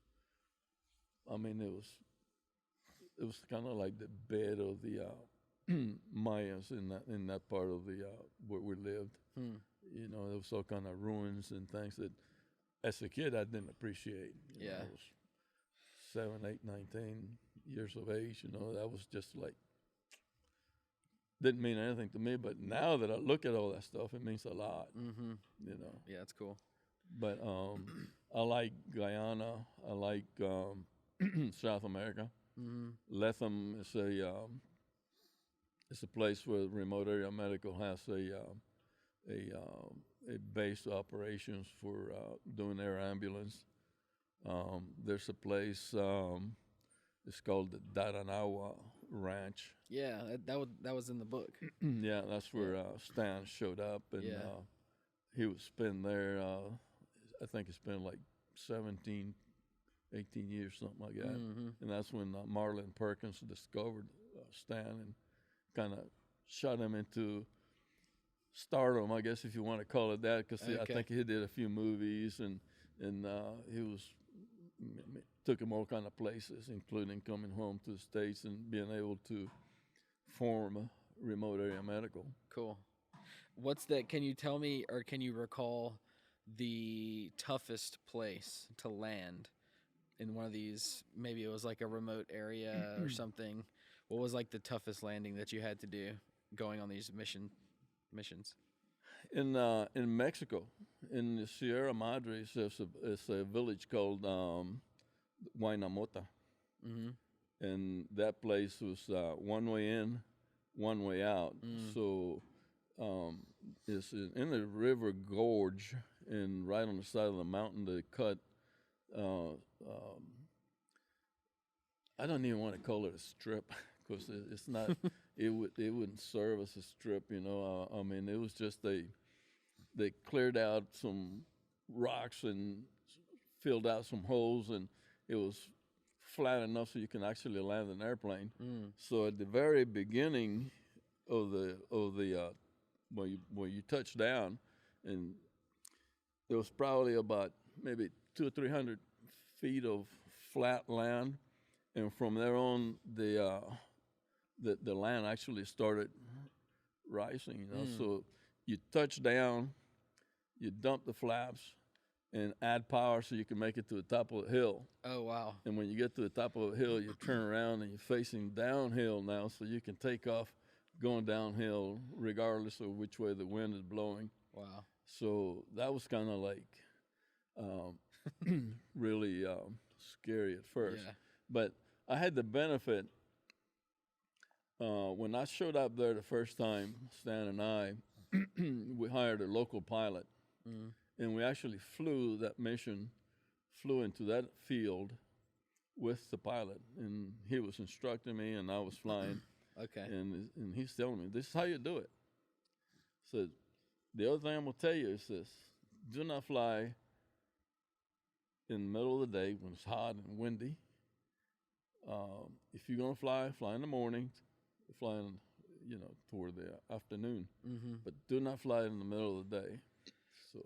kind of like the bed of the Mayas in that part of the where we lived. There was all kind of ruins and things that, as a kid, I didn't appreciate. I was 7, 8, 19 years of age. That was just like, didn't mean anything to me. But now that I look at all that stuff, it means a lot. Yeah, that's cool. But I like Guyana. I like South America. Latham is it's a place where Remote Area Medical has a base of operations for doing air ambulance. There's a place. It's called the Daranawa Ranch. Yeah, that was in the book. Yeah, that's where Stan showed up, and he was spent there. I think he spent like 17, 18 years, something like that. Mm-hmm. And that's when Marlon Perkins discovered Stan and kind of shot him into stardom, I guess, if you want to call it that, because I think he did a few movies, and he took him all kind of places, including coming home to the States and being able to form Remote Area Medical. Cool. Can you tell me, or can you recall the toughest place to land in one of these? Maybe it was like a remote area or something. What was like the toughest landing that you had to do going on these missions? In Mexico, in the Sierra Madres, it's a village called Huaynamota. Mm-hmm. And that place was one way in, one way out. So it's in the river gorge, and right on the side of the mountain they cut. I don't even want to call it a strip, because it's not. it wouldn't serve as a strip, you know. I mean, it was just they cleared out some rocks and filled out some holes, and it was flat enough so you can actually land an airplane. So at the very beginning of the when you touch down, and there was probably about maybe 200 or 300 feet of flat land, and from there on the land actually started rising. You know, so you touch down, you dump the flaps, and add power so you can make it to the top of the hill. Oh, wow. And when you get to the top of the hill, you turn around and you're facing downhill now, so you can take off going downhill regardless of which way the wind is blowing. Wow. So that was kind of like really scary at first. Yeah. But I had the benefit, when I showed up there the first time, Stan and I, we hired a local pilot. And we actually flew into that field with the pilot. And he was instructing me, and I was flying. Okay. And he's telling me, this is how you do it. So the other thing I'm going to tell you is this: do not fly in the middle of the day when it's hot and windy. If you're going to fly in the morning, fly in, toward the afternoon. Mm-hmm. But do not fly in the middle of the day. So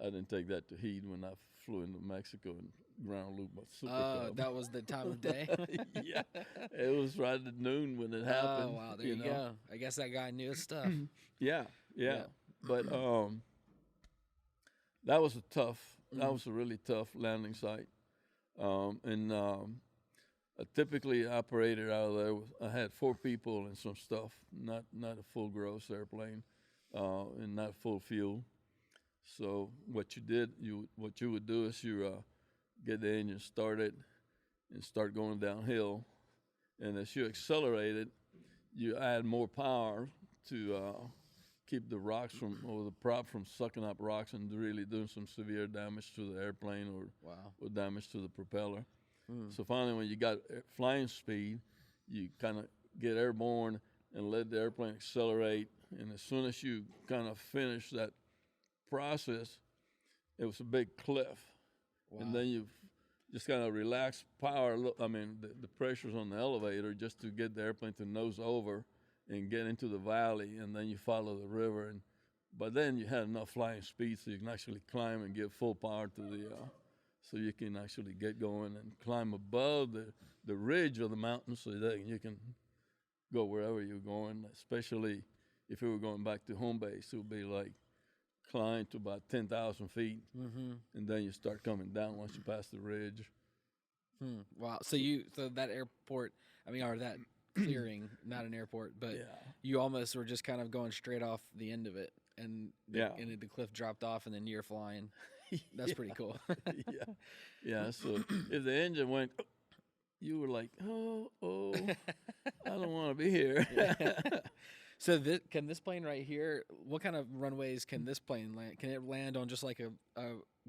I didn't take that to heed when I flew into Mexico and ground looped my Super Cub. That was the time of day? Yeah. It was right at noon when it happened. Oh, wow. There you go. I guess that guy knew his stuff. Yeah. But that was that was a really tough landing site. I typically operated out of there. I had 4 people and some stuff, not a full gross airplane, and not full fuel. So what you would do is you get the engine started and start going downhill, and as you accelerate it, you add more power to keep the rocks or the prop from sucking up rocks and really doing some severe damage to the airplane or damage to the propeller. So finally, when you got flying speed, you kind of get airborne and let the airplane accelerate, and as soon as you kind of finish that process, it was a big cliff. Wow. And then you just kind of relax power. I mean, the pressure's on the elevator just to get the airplane to nose over and get into the valley, and then you follow the river. And by then you had enough flying speed so you can actually climb and give full power to the, so you can actually get going and climb above the ridge of the mountain so that you can go wherever you're going, especially if you were going back to home base. It would be like climb to about 10,000 feet, and then you start coming down once you pass the ridge. Wow. So that airport, or that clearing, not an airport, but you almost were just kind of going straight off the end of it, and the cliff dropped off, and then you're flying. That's pretty cool. Yeah. So if the engine went, you were like, oh, I don't want to be here. So can this plane right here? What kind of runways can this plane land? Can it land on just like a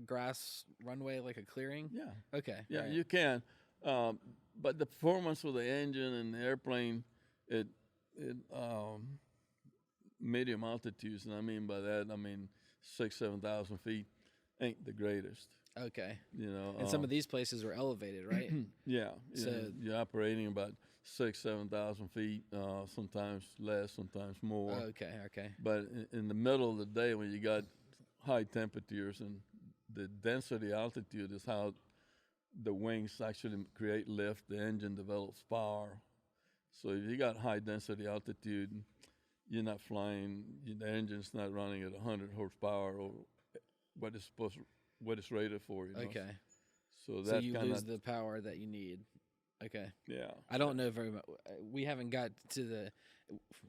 grass runway, like a clearing? Yeah. Okay. Yeah, right. you can. But the performance of the engine and the airplane, it medium altitudes, and I mean by that, 6,000-7,000 feet ain't the greatest. Okay. You know, And some of these places are elevated, right? yeah. So You're operating about 6,000-7,000 feet, sometimes less, sometimes more. okay. But in the middle of the day, when you got high temperatures and the density altitude is how the wings actually create lift, the engine develops power. So if you got high density altitude, you're not flying, the engine's not running at 100 horsepower or what it's rated for. You know? Okay. So So that you kind lose of the power that you need. Okay. yeah. I don't know very much. We haven't got to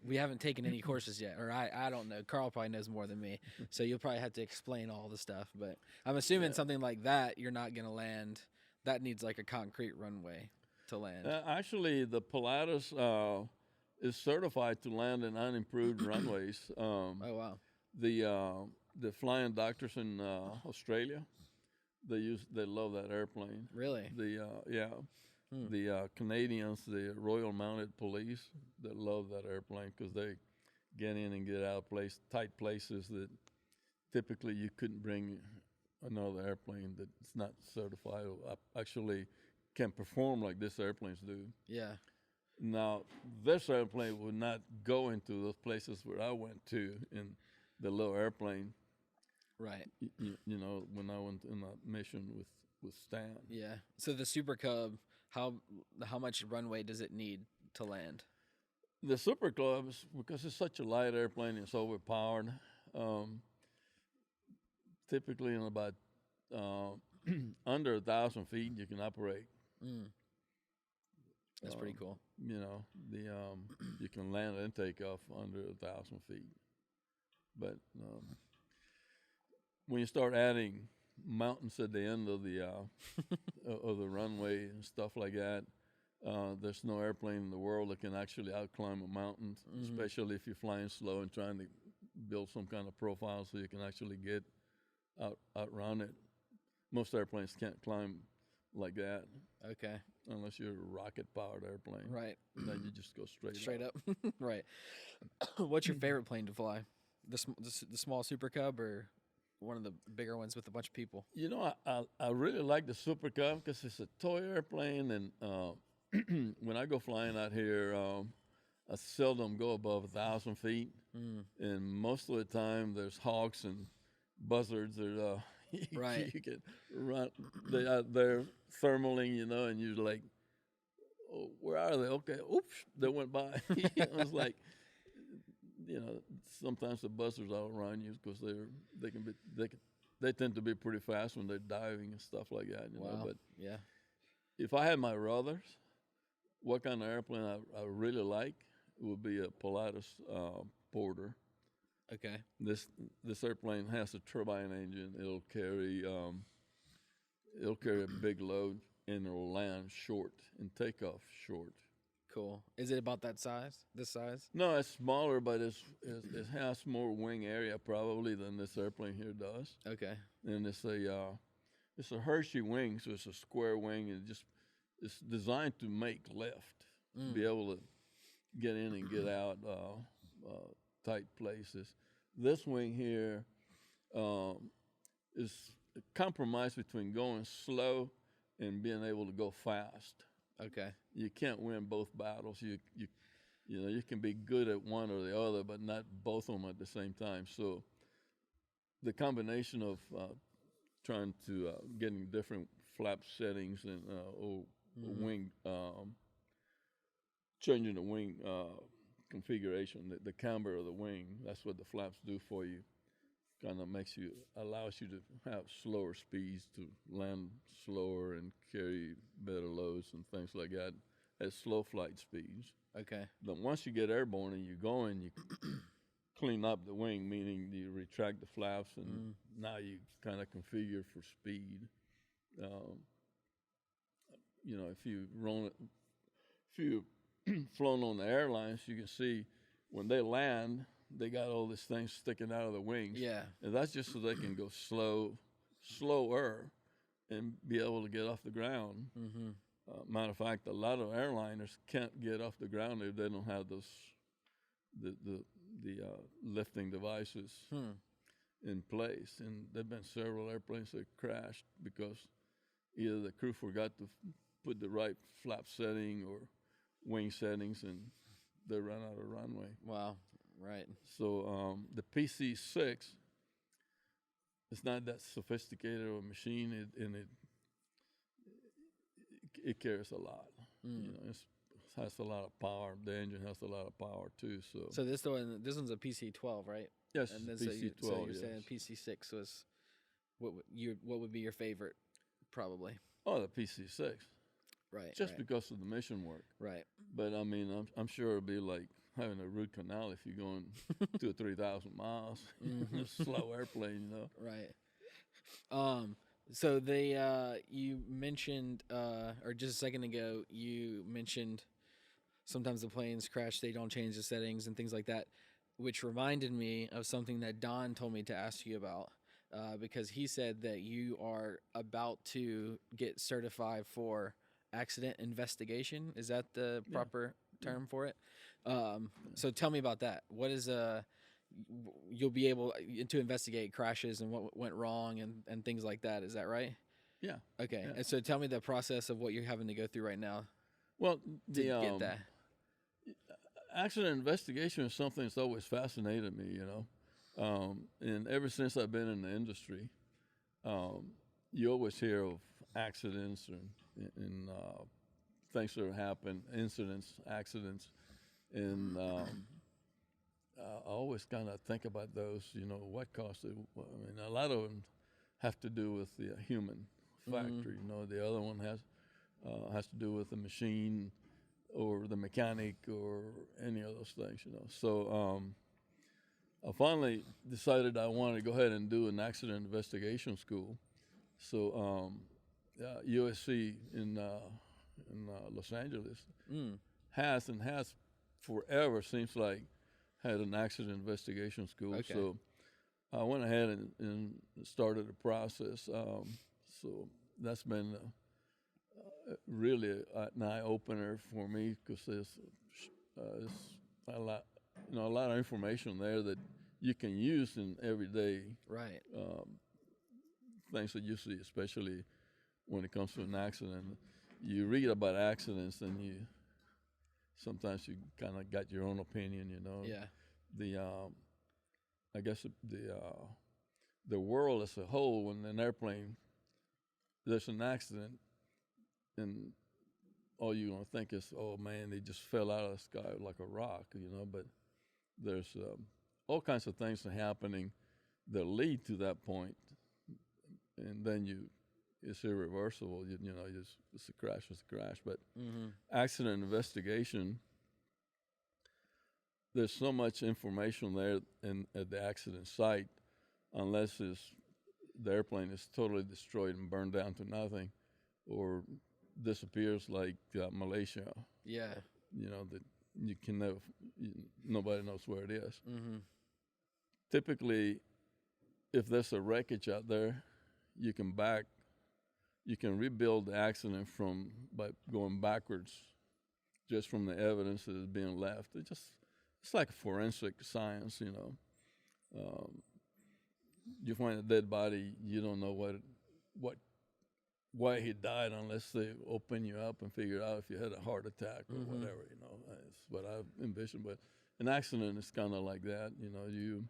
we haven't taken any courses yet, or I don't know. Carl probably knows more than me, so you'll probably have to explain all the stuff. But I'm assuming something like that, you're not going to land. That needs like a concrete runway to land. Actually, the Pilatus is certified to land in unimproved runways. Oh wow. The flying doctors in Australia, they love that airplane. Really? The Canadians, the Royal Mounted Police, they love that airplane because they get in and get out of tight places that typically you couldn't bring another airplane that's not certified or actually can perform like this airplanes do. Yeah. Now, this airplane would not go into those places where I went to in the little airplane. Right. You know, when I went in that mission with Stan. Yeah. So the Super Cub, how much runway does it need to land? The Super Cub, because it's such a light airplane, it's overpowered. Typically, in about under 1,000 feet, you can operate. That's pretty cool. You know, you can land and take off under 1,000 feet. But when you start adding mountains at the end of the runway and stuff like that, there's no airplane in the world that can actually outclimb a mountain, especially if you're flying slow and trying to build some kind of profile so you can actually get outrun it. Most airplanes can't climb like that. Okay. Unless you're a rocket-powered airplane. Right. Then you just go straight up. Right. What's your favorite plane to fly? The small Super Cub or one of the bigger ones with a bunch of people? You know, I really like the Super Cub because it's a toy airplane, and when I go flying out here, I seldom go above 1,000 feet, and most of the time there's hawks and buzzards. Right. You can run. They're thermaling, you know, and you're like, oh, where are they? Okay, oops, they went by. It was like, you know, sometimes the buzzards outrun you because they tend to be pretty fast when they're diving and stuff like that. You know, but yeah, if I had my ruthers, what kind of airplane I really like would be a Pilatus Porter. Okay. This airplane has a turbine engine. It'll carry a big load and it'll land short and take off short. Cool. Is it about that size? This size? No, it's smaller, but it has more wing area probably than this airplane here does. Okay. And it's a Hershey wing, so it's a square wing, and it's designed to make lift, to be able to get in and get out tight places. This wing here is a compromise between going slow and being able to go fast. Okay. You can't win both battles. You know, you can be good at one or the other, but not both of them at the same time. So the combination of trying to getting different flap settings and wing changing the wing configuration, the camber of the wing, that's what the flaps do for you. Kind of allows you to have slower speeds, to land slower and carry better loads and things like that at slow flight speeds. Okay. But once you get airborne and you're going, you clean up the wing, meaning you retract the flaps, and now you kind of configure for speed. if you flown on the airlines, you can see when they land, they got all these things sticking out of the wings. Yeah. And that's just so they can go slower, and be able to get off the ground. Mm-hmm. Matter of fact, a lot of airliners can't get off the ground if they don't have the lifting devices in place. And there've been several airplanes that crashed because either the crew forgot to put the right flap setting or wing settings, and they ran out of runway. Wow. Right. So the PC-6, it's not that sophisticated of a machine, and it carries a lot. It has a lot of power. The engine has a lot of power too. So this one's a PC-12, right? Yes, and then PC-12. So you're saying PC-6 was what would be your favorite, probably? Oh, the PC-6. Right. Just because of the mission work. Right. But I mean, I'm sure it'd be like having a root canal if you're going 2,000 or 3,000 miles. A slow airplane, Right. So you mentioned, or just a second ago, you mentioned sometimes the planes crash, they don't change the settings and things like that, which reminded me of something that Don told me to ask you about, because he said that you are about to get certified for accident investigation. Is that the proper term for it? So tell me about that. What is you'll be able to investigate crashes and what went wrong and things like that. Is that right? Yeah. Okay. Yeah. And so tell me the process of what you're having to go through right now. Well, to get that. Accident investigation is something that's always fascinated me, and ever since I've been in the industry, you always hear of accidents and things that happen, incidents, accidents, and I always kind of think about those, what caused it. I mean, a lot of them have to do with the human factor. The other one has to do with the machine or the mechanic or any of those things. So I finally decided I wanted to go ahead and do an accident investigation school. So USC in Los Angeles has forever, seems like, had an accident investigation school. Okay. So I went ahead and started the process. So that's been really an eye opener for me, because there's a lot of information there that you can use in everyday Right. things that you see, especially when it comes to an accident. You read about accidents, and sometimes you kind of got your own opinion, Yeah. I guess the world as a whole, when an airplane, there's an accident, and all you're gonna think is, oh man, they just fell out of the sky like a rock, But there's all kinds of things that are happening that lead to that point, and then it's irreversible. It's a crash, But accident investigation, there's so much information there at the accident site, unless the airplane is totally destroyed and burned down to nothing, or disappears like Malaysia. Yeah. That you can never, nobody knows where it is. Mm-hmm. Typically, if there's a wreckage out there, you can rebuild the accident by going backwards, just from the evidence that is being left. It's like forensic science, You find a dead body, you don't know why he died unless they open you up and figure out if you had a heart attack or whatever. That's what I envision. But an accident is kind of like that. You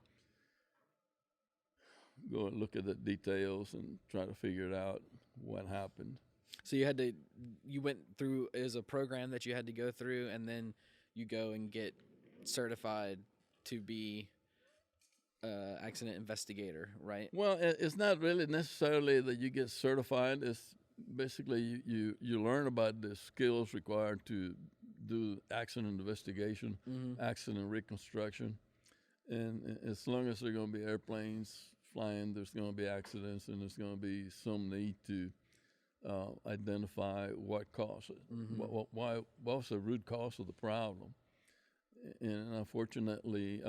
go and look at the details and try to figure out what happened. So you went through as a program that you had to go through, and then you go and get certified to be accident investigator, right? Well, it's not really necessarily that you get certified. It's basically you learn about the skills required to do accident investigation, accident reconstruction, and as long as there are going to be airplanes flying, there's going to be accidents, and there's going to be some need to identify what caused it. Why? What was the root cause of the problem? And unfortunately,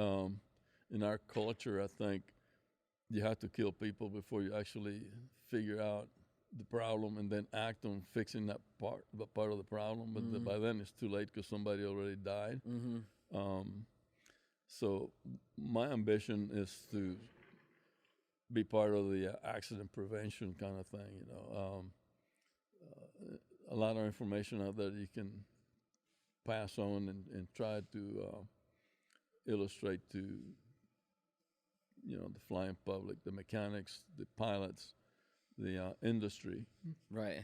in our culture, I think you have to kill people before you actually figure out the problem and then act on fixing that part of the problem. But by then it's too late because somebody already died. So my ambition is to be part of the accident prevention kind of thing. A lot of information out there you can pass on and try to illustrate to the flying public, the mechanics, the pilots, the industry. Right.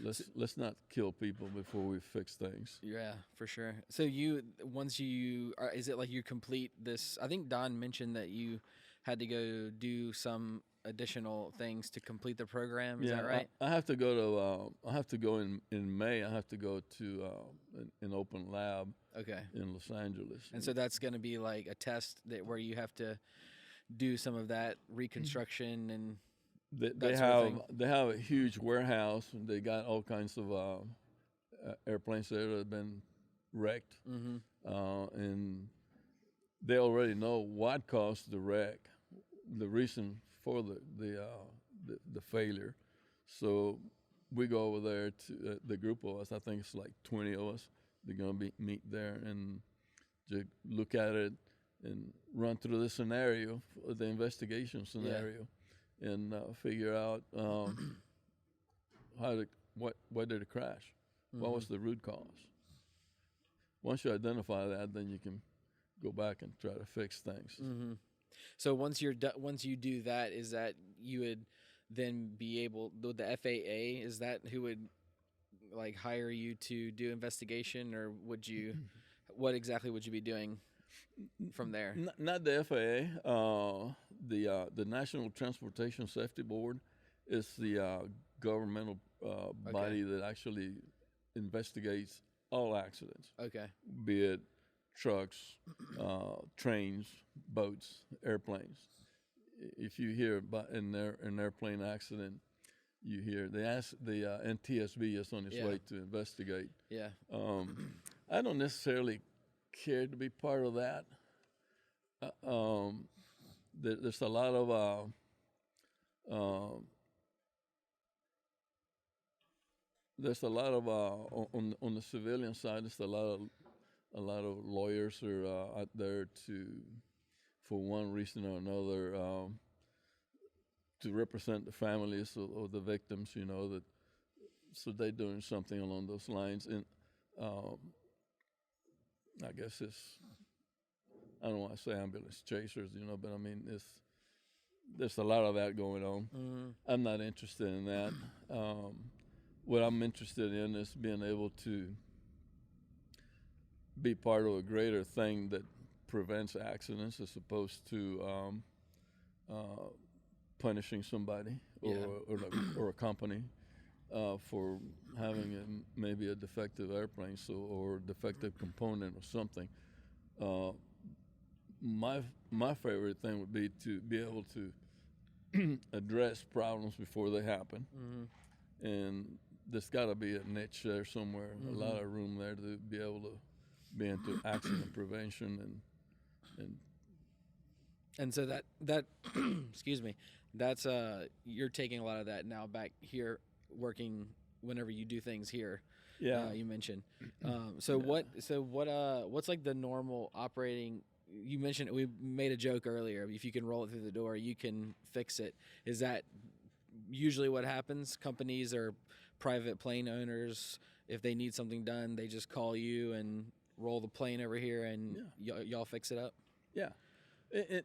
Let's not kill people before we fix things. Yeah, for sure. So is it like you complete this? I think Don mentioned that you had to go do some additional things to complete the program. Is that right? I have to go in May. I have to go to an open lab. Okay. In Los Angeles. And so that's going to be like a test where you have to do some of that reconstruction and. They have a huge warehouse. And they got all kinds of airplanes there that have been wrecked, and they already know what caused the wreck, the reason for the failure. So we go over there to the group of us. I think it's like 20 of us. They're gonna meet there and just look at it and run through the scenario, the investigation scenario. Yeah. And figure out why did it crash? What was the root cause? Once you identify that, then you can go back and try to fix things. So once you do that, is that you would then be able, the FAA, is that who would like hire you to do investigation, or what exactly would you be doing from there? Not the FAA. The National Transportation Safety Board is the governmental body that actually investigates all accidents. Okay. Be it trucks, trains, boats, airplanes. If you hear about an airplane accident, you hear the NTSB is on its way to investigate. Yeah. I don't necessarily care to be part of that. There's a lot of on the civilian side. There's a lot of lawyers are out there for one reason or another, to represent the families of the victims. So they're doing something along those lines, and I guess I don't want to say ambulance chasers, but I mean, there's a lot of that going on. I'm not interested in that. What I'm interested in is being able to be part of a greater thing that prevents accidents, as opposed to punishing somebody or a company for having maybe a defective airplane or defective component or something. My favorite thing would be to be able to address problems before they happen, and there's got to be a niche there somewhere, a lot of room there to be able to be into accident prevention and so that excuse me, that's you're taking a lot of that now back here, working whenever you do things here. Yeah, you mentioned. What's like the normal operating? You mentioned, we made a joke earlier. If you can roll it through the door, you can fix it. Is that usually what happens? Companies or private plane owners, if they need something done, they just call you and roll the plane over here, and y'all fix it up? Yeah. It's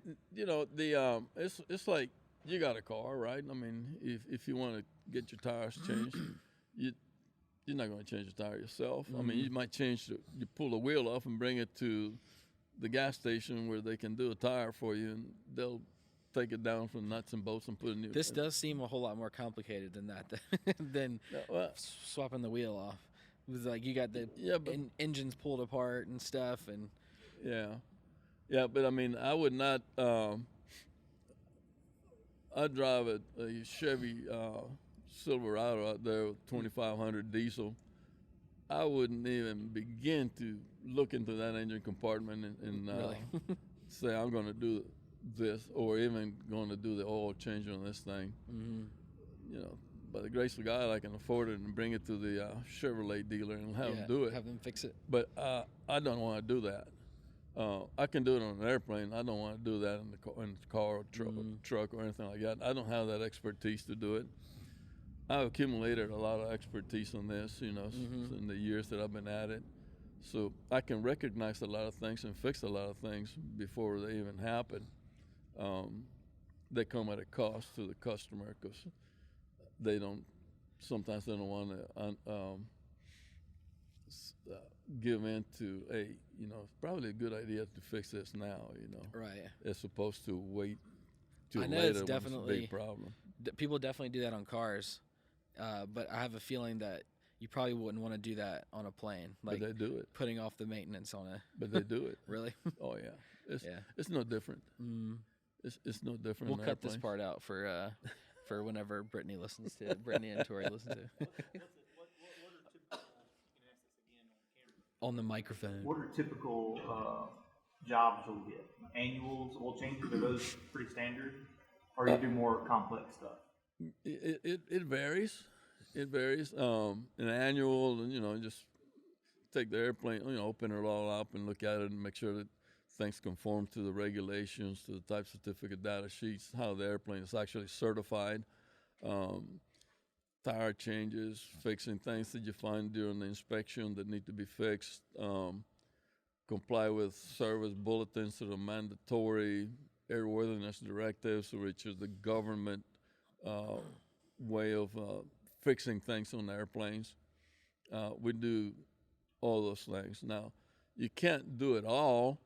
like you got a car, right? I mean, if you want to get your tires changed, you're not going to change the tire yourself. I mean, you might you pull the wheel off and bring it to the gas station where they can do a tire for you, and they'll take it down from nuts and bolts and put a new. This does seem a whole lot more complicated than that, than swapping the wheel off. It was like you got the engines pulled apart and stuff, and but I mean, I would not. I drive a Chevy Silverado out there with 2,500 diesel, I wouldn't even begin to look into that engine compartment and Really? say I'm going to do this, or even going to do the oil change on this thing. Mm-hmm. You know, by the grace of God, I can afford it and bring it to the Chevrolet dealer and have them do it. Have them fix it. But I don't want to do that. I can do it on an airplane. I don't want to do that in the car or truck or anything like that. I don't have that expertise to do it. I've accumulated a lot of expertise on this, you know, in the years that I've been at it. So I can recognize a lot of things and fix a lot of things before they even happen. They come at a cost to the customer because sometimes they don't want to give in to, you know, it's probably a good idea to fix this now, you know. Right. As opposed to wait till I know later it's when definitely it's a big problem. People definitely do that on cars. But I have a feeling that you probably wouldn't want to do that on a plane. Like, but they do it. Putting off the maintenance on a. But they do it. Really? Oh yeah. It's no different. It's no different. We'll cut this part out for whenever Brittany listens to it. Brittany and Tori listen to it. On the microphone. What are typical jobs you'll get? Annuals, oil changes, are those pretty standard? Or you do more complex stuff? It varies. It varies. An annual, you know, just take the airplane, you know, open it all up and look at it and make sure that things conform to the regulations, to the type certificate data sheets, how the airplane is actually certified. Tire changes, fixing things that you find during the inspection that need to be fixed. Comply with service bulletins that are mandatory, airworthiness directives, which is the government way of fixing things on airplanes. We do all those things. Now, you can't do it all,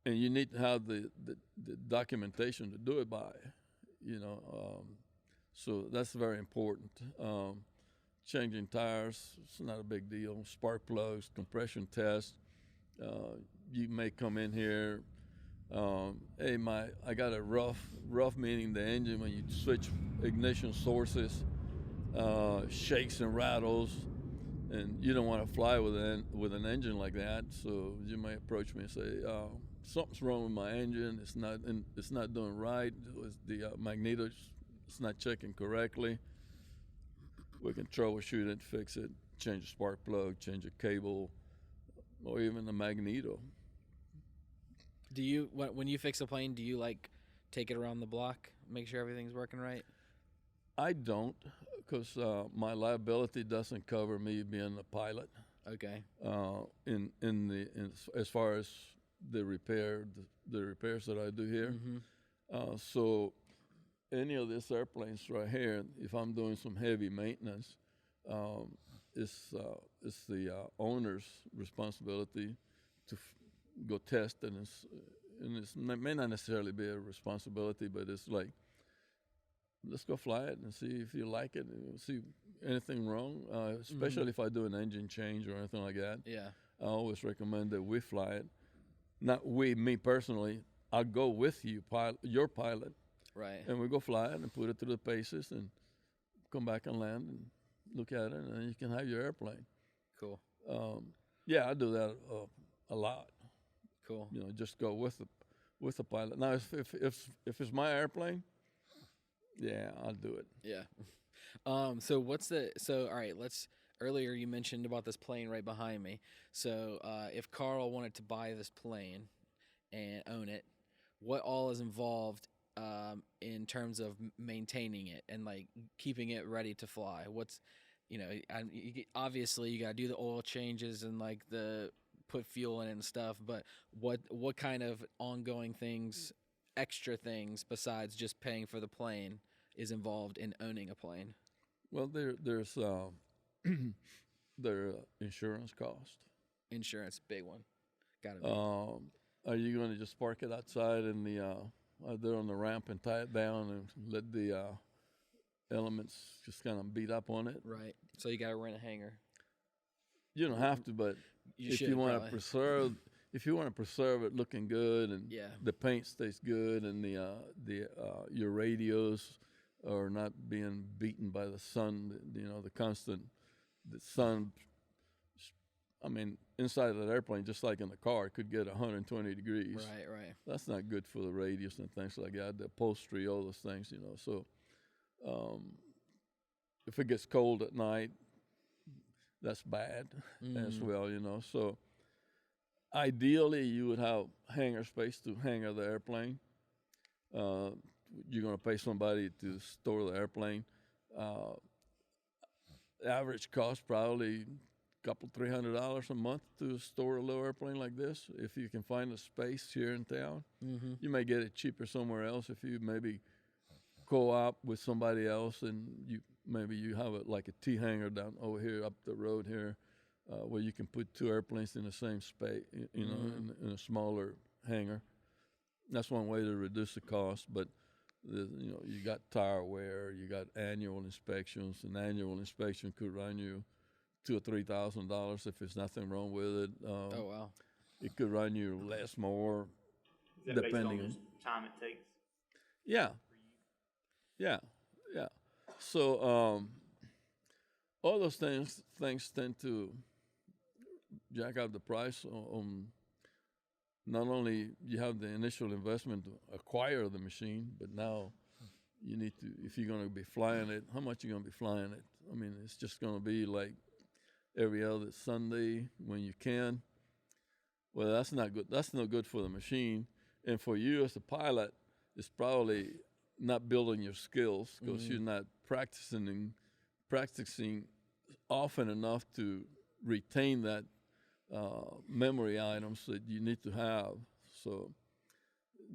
and you need to have the documentation to do it by, you know. So that's very important. Changing tires, it's not a big deal. Spark plugs, compression test. You may come in here, hey, I got a rough meaning the engine when you switch ignition sources, shakes and rattles, and you don't want to fly with an engine like that. So you may approach me and say, something's wrong with my engine. It's not doing right. The magneto, it's not checking correctly. We can troubleshoot it, fix it, change a spark plug, change a cable, or even the magneto. Do you, when you fix a plane, do you like take it around the block, make sure everything's working right? I don't, because my liability doesn't cover me being a pilot. Okay. As far as the repairs that I do here, so any of these airplanes right here, if I'm doing some heavy maintenance, it's the owner's responsibility to go test it, and it may not necessarily be a responsibility, but it's like, let's go fly it and see if you like it and see anything wrong, especially if I do an engine change or anything like that. Yeah. I always recommend that we fly it. Not me personally. I'll go with you, your pilot. Right. And we go fly it and put it through the paces and come back and land and look at it, and then you can have your airplane. Cool. Yeah, I do that a lot. Cool. You know, just go with the pilot. Now, if it's my airplane, yeah, I'll do it. Yeah. All right, earlier you mentioned about this plane right behind me. So if Carl wanted to buy this plane and own it, what all is involved in terms of maintaining it and like keeping it ready to fly? What's, obviously you got to do the oil changes and like the put fuel in it and stuff, but what kind of ongoing things, extra things besides just paying for the plane is involved in owning a plane? Well, there's their insurance cost. Insurance, big one. Gotta be. Are you going to just park it outside in there on the ramp and tie it down and let the elements just kind of beat up on it? Right. So you got to rent a hangar. You don't have to, but if you want to preserve it looking good and the paint stays good and your radios or not being beaten by the sun. The sun. I mean, inside of that airplane, just like in the car, it could get 120 degrees. Right. That's not good for the radius and things like that. The upholstery, all those things, So, if it gets cold at night, that's bad as well, So, ideally, you would have hangar space to hangar the airplane. You're going to pay somebody to store the airplane. Average cost probably $200-$300 a month to store a little airplane like this. If you can find a space here in town, you may get it cheaper somewhere else. If you maybe co-op with somebody else, and you have it like a T hangar down over here up the road here, where you can put two airplanes in the same space, in a smaller hangar. That's one way to reduce the cost, but you got tire wear, you got annual inspections. An annual inspection could run you $2,000 or $3,000 if there's nothing wrong with it. Oh wow! It could run you less, more, Is that depending based on on just time it takes? Yeah. So all those things tend to jack up the price on. Not only you have the initial investment to acquire the machine, but now you need to, if you're going to be flying it, how much you're going to be flying it? I mean, it's just going to be like every other Sunday when you can. Well, that's not good. That's no good for the machine. And for you as a pilot, it's probably not building your skills because you're not practicing often enough to retain that memory items that you need to have. So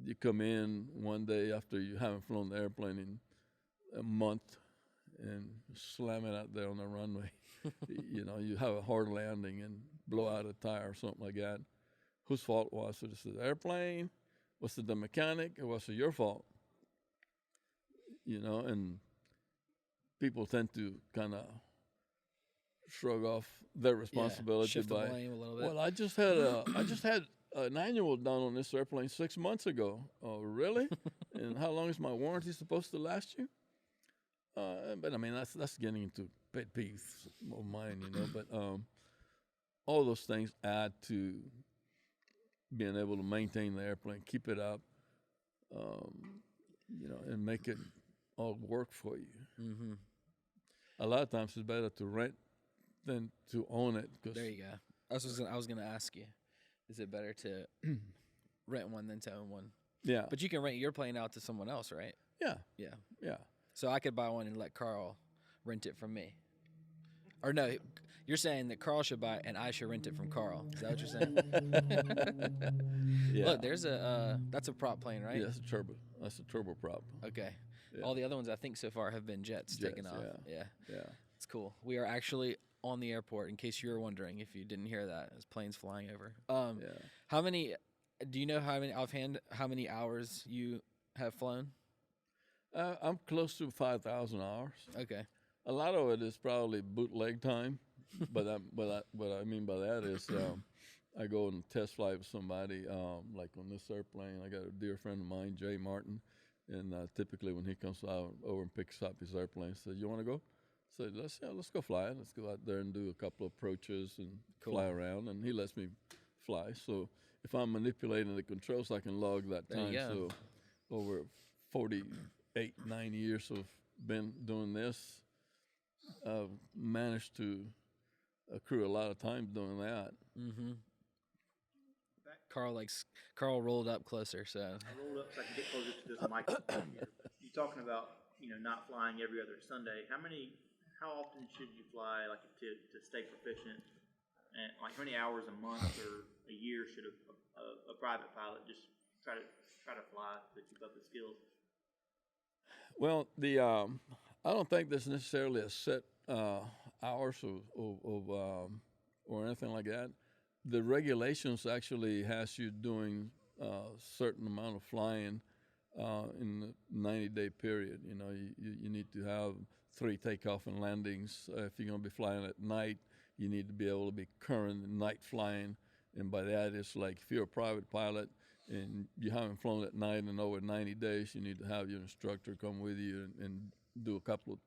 you come in one day after you haven't flown the airplane in a month and slam it out there on the runway. You have a hard landing and blow out a tire or something like that. Whose fault was it? Was it the airplane? Was it the mechanic? Or was it your fault? And people tend to kind of shrug off their responsibility shift by the blame a little bit. Well, I just had an annual done on this airplane 6 months ago. Oh, really? And how long is my warranty supposed to last you? But I mean, that's getting into pet peeves of mine, But all those things add to being able to maintain the airplane, keep it up, and make it all work for you. Mm-hmm. A lot of times it's better to rent than to own it. There you go. I was going to ask you, is it better to rent one than to own one? Yeah. But you can rent your plane out to someone else, right? Yeah. Yeah. So I could buy one and let Carl rent it from me. Or no, you're saying that Carl should buy it and I should rent it from Carl. Is that what you're saying? Yeah. Look, there's that's a prop plane, right? Yeah, that's a turbo prop. Okay. Yeah. All the other ones I think so far have been jets taken off. Yeah. It's cool. We are actually on the airport, in case you were wondering, if you didn't hear that. There's planes flying over. How many, do you know offhand, how many hours you have flown? I'm close to 5,000 hours. Okay. A lot of it is probably bootleg time, but what I mean by that is I go and test flight with somebody, like on this airplane. I got a dear friend of mine, Jay Martin, and typically when he comes out over and picks up his airplane, says, "You want to go?" So let's go fly it. Let's go out there and do a couple of approaches and fly around, and he lets me fly. So if I'm manipulating the controls, I can log that time. So over 48, 9 years of been doing this, I've managed to accrue a lot of time doing that. Mm-hmm. Carl rolled up closer, so. I rolled up so I can get closer to this microphone here. You're talking about, not flying every other Sunday. How often should you fly, like, to stay proficient? And like, how many hours a month or a year should a private pilot just try to fly to keep up the skills? Well, I don't think there's necessarily a set hours of or anything like that. The regulations actually has you doing a certain amount of flying in the 90-day period. You need to have 3 takeoff and landings. If you're going to be flying at night, you need to be able to be current in night flying. And by that, it's like if you're a private pilot, and you haven't flown at night in over 90 days, you need to have your instructor come with you and do a couple of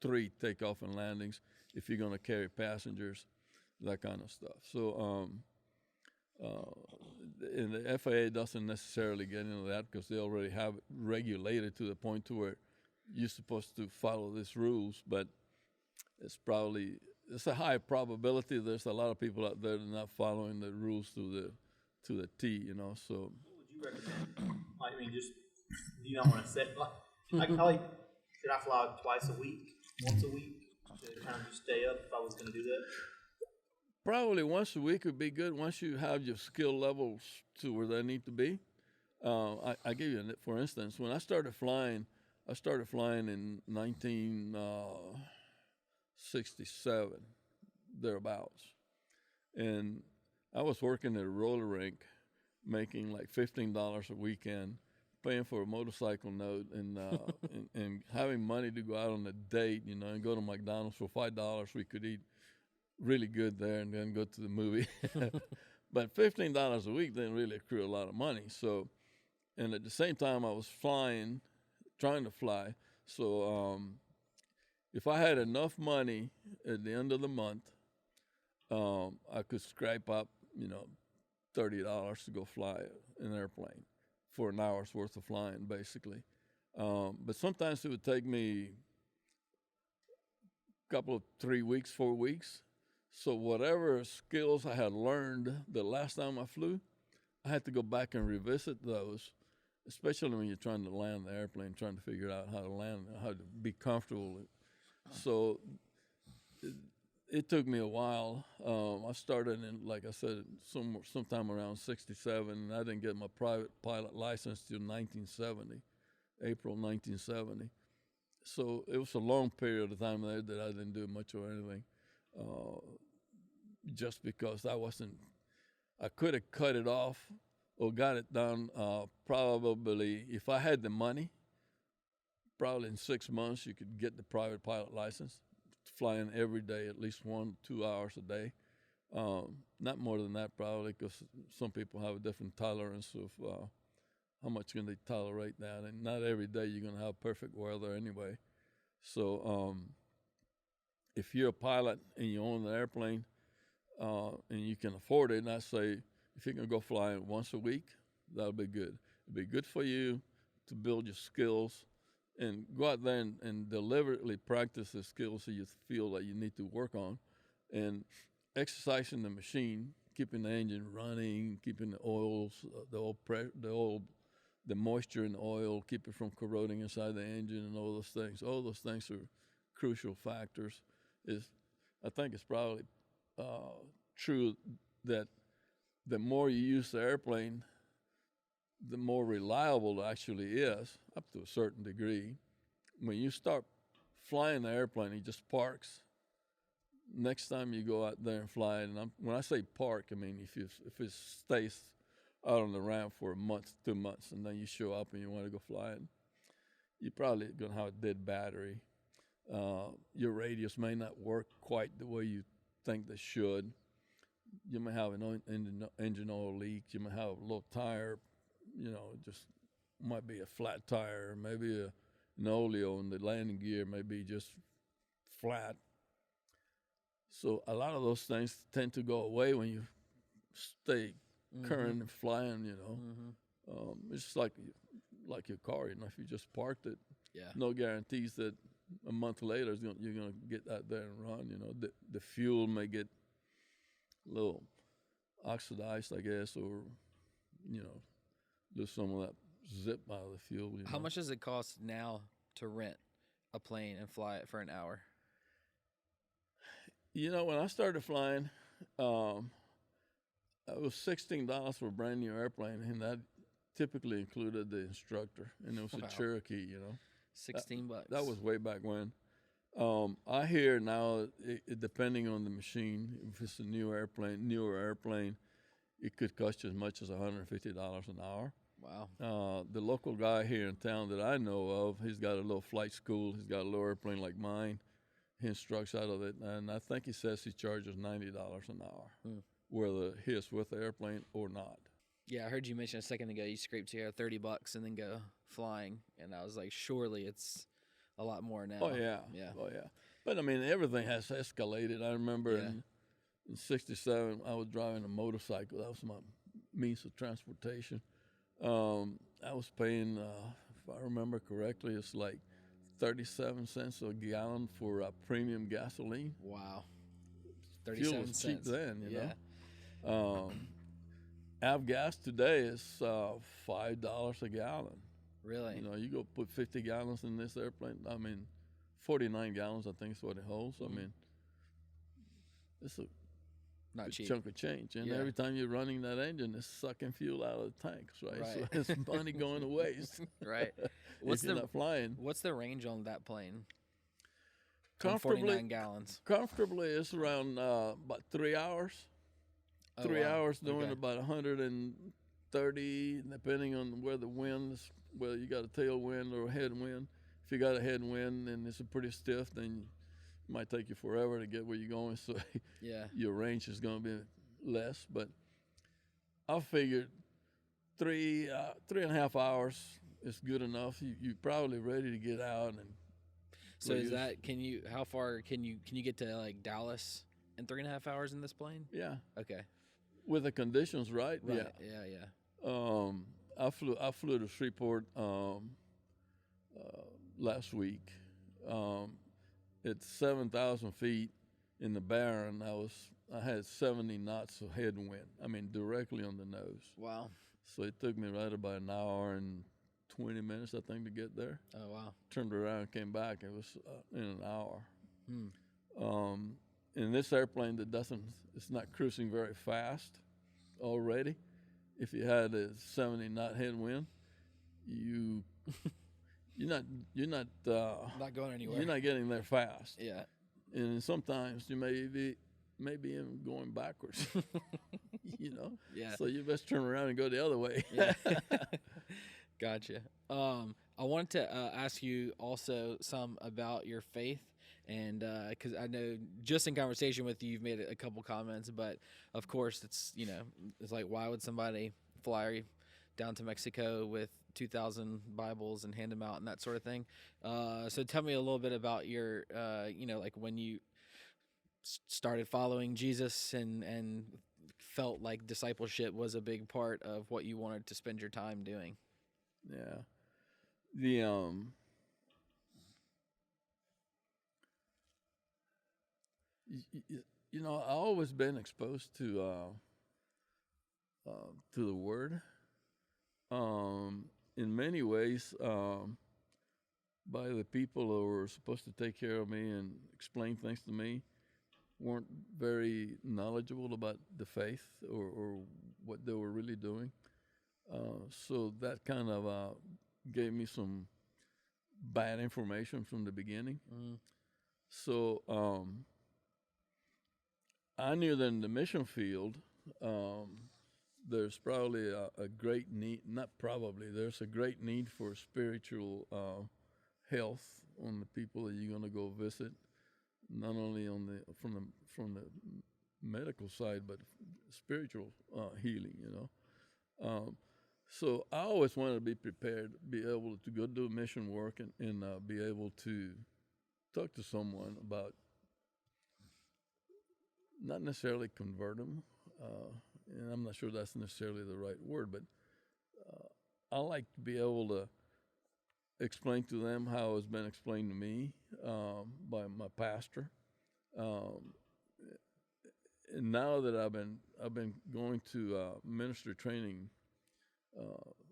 3 takeoff and landings if you're going to carry passengers, that kind of stuff. So, and the FAA doesn't necessarily get into that because they already have it regulated to the point to where you're supposed to follow these rules, but it's a high probability there's a lot of people out there that are not following the rules to the T, you know. So what would you recommend? I mean, just do you not want to set like should I fly twice a week, once a week? Should I kind of just stay up if I was going to do that? probably once a week would be good. Once you have your skill levels to where they need to be. I give you, for instance, when I started flying in 1967, thereabouts. And I was working at a roller rink, making like $15 a weekend, paying for a motorcycle note, and and having money to go out on a date, you know, and go to McDonald's for $5. We could eat really good there and then go to the movie. But $15 a week didn't really accrue a lot of money. So, and at the same time, I was trying to fly. So if I had enough money at the end of the month, I could scrape up, you know, $30 to go fly an airplane for an hour's worth of flying, basically. But sometimes it would take me a couple of 3 weeks, 4 weeks. So whatever skills I had learned the last time I flew, I had to go back and revisit those, especially when you're trying to land the airplane, trying to figure out how to land, how to be comfortable. So it took me a while. I started in, like I said, sometime around 67, and I didn't get my private pilot license till 1970, April 1970. So it was a long period of time there that I didn't do much of anything, just because I could have cut it off or got it done probably, if I had the money, probably in 6 months you could get the private pilot license, flying every day, at least 1-2 hours a day. Not more than that probably, because some people have a different tolerance of how much can they tolerate that, and not every day you're going to have perfect weather anyway. So if you're a pilot and you own an airplane and you can afford it, and I say if you can go flying once a week, that'll be good. It'll be good for you to build your skills and go out there and deliberately practice the skills that you feel that you need to work on, and exercising the machine, keeping the engine running, keeping the oils, the moisture in the oil, keep it from corroding inside the engine, and all those things. All those things are crucial factors. I think it's probably true that the more you use the airplane, the more reliable it actually is, up to a certain degree. When you start flying the airplane, it just parks. Next time you go out there and fly it, and when I say park, I mean if it stays out on the ramp for a month, 2 months, and then you show up and you want to go fly it, you're probably going to have a dead battery. Your radios may not work quite the way you think they should. You may have an engine oil leak. You may have a low tire. You know, just might be a flat tire, maybe an oleo, and the landing gear may be just flat. So a lot of those things tend to go away when you stay current and flying, you know. It's just like your car, you know, if you just parked it, no guarantees that a month later you're going to get out there and run, you know. The fuel may get a little oxidized, I guess, or, you know, lose some of that zip out of the fuel. You know. How much does it cost now to rent a plane and fly it for an hour? You know, when I started flying, it was $16 for a brand new airplane, and that typically included the instructor, and it was a Cherokee, you know. $16. That was way back when. I hear now, depending on the machine, if it's a newer airplane, it could cost you as much as $150 an hour. Wow. The local guy here in town that I know of, he's got a little flight school. He's got a little airplane like mine. He instructs out of it, and I think he says he charges $90 an hour, whether he's with the airplane or not. Yeah, I heard you mention a second ago you scrape together $30 and then go flying, and I was like, surely it's a lot more now. Oh yeah, Yeah. oh yeah. But I mean, everything has escalated. I remember in '67, I was driving a motorcycle. That was my means of transportation. I was paying, if I remember correctly, it's like 37 cents a gallon for premium gasoline. Wow. Fuel 37 was cheap cents. then, you know. Avgas today is $5 a gallon. Really? You know, you go put 50 gallons in this airplane. I mean, 49 gallons, I think is what it holds. I mean, it's a Not cheap. chunk of change. And every time you're running that engine, it's sucking fuel out of the tanks, right? So it's money going to waste. Right. If you're not flying. What's the range on that plane? Comfortably, 49 gallons. Comfortably, it's around about 3 hours. Oh, 3 wow. hours doing Okay. about 130, depending on where the wind is, whether you got a tailwind or a headwind. If you got a headwind and it's pretty stiff, then it might take you forever to get where you're going. So your range is going to be less. But I figured 3.5 hours is good enough. You're probably ready to get out. And so is that, how far can you get to like Dallas in 3.5 hours in this plane? Yeah. Okay. With the conditions right. Yeah. I flew to Shreveport last week. At 7,000 feet in the Barren, I had 70 knots of headwind. I mean, directly on the nose. Wow. So it took me right about an hour and 20 minutes, I think, to get there. Oh wow. Turned around and came back. It was in an hour. In this airplane it's not cruising very fast already. If you had a 70 knot headwind, you're not Not going anywhere. You're not getting there fast. Yeah. And sometimes you may be even going backwards. You know. Yeah. So you best turn around and go the other way. Yeah. Gotcha. I wanted to ask you also some about your faith, and because I know just in conversation with you, you've made a couple comments, but of course it's like, why would somebody fly down to Mexico with 2,000 Bibles and hand them out and that sort of thing? So tell me a little bit about your like when you started following Jesus and felt like discipleship was a big part of what you wanted to spend your time doing. Yeah. The I always been exposed to the Word. In many ways, by the people who were supposed to take care of me and explain things to me, weren't very knowledgeable about the faith or what they were really doing. So that kind of gave me some bad information from the beginning. So I knew that in the mission field, there's probably a great need, there's a great need for spiritual health on the people that you're going to go visit, not only from the medical side, but spiritual healing, So I always wanted to be prepared, be able to go do mission work and be able to talk to someone about, not necessarily convert them, and I'm not sure that's necessarily the right word, but I like to be able to explain to them how it's been explained to me by my pastor. And now that I've been going to ministry training,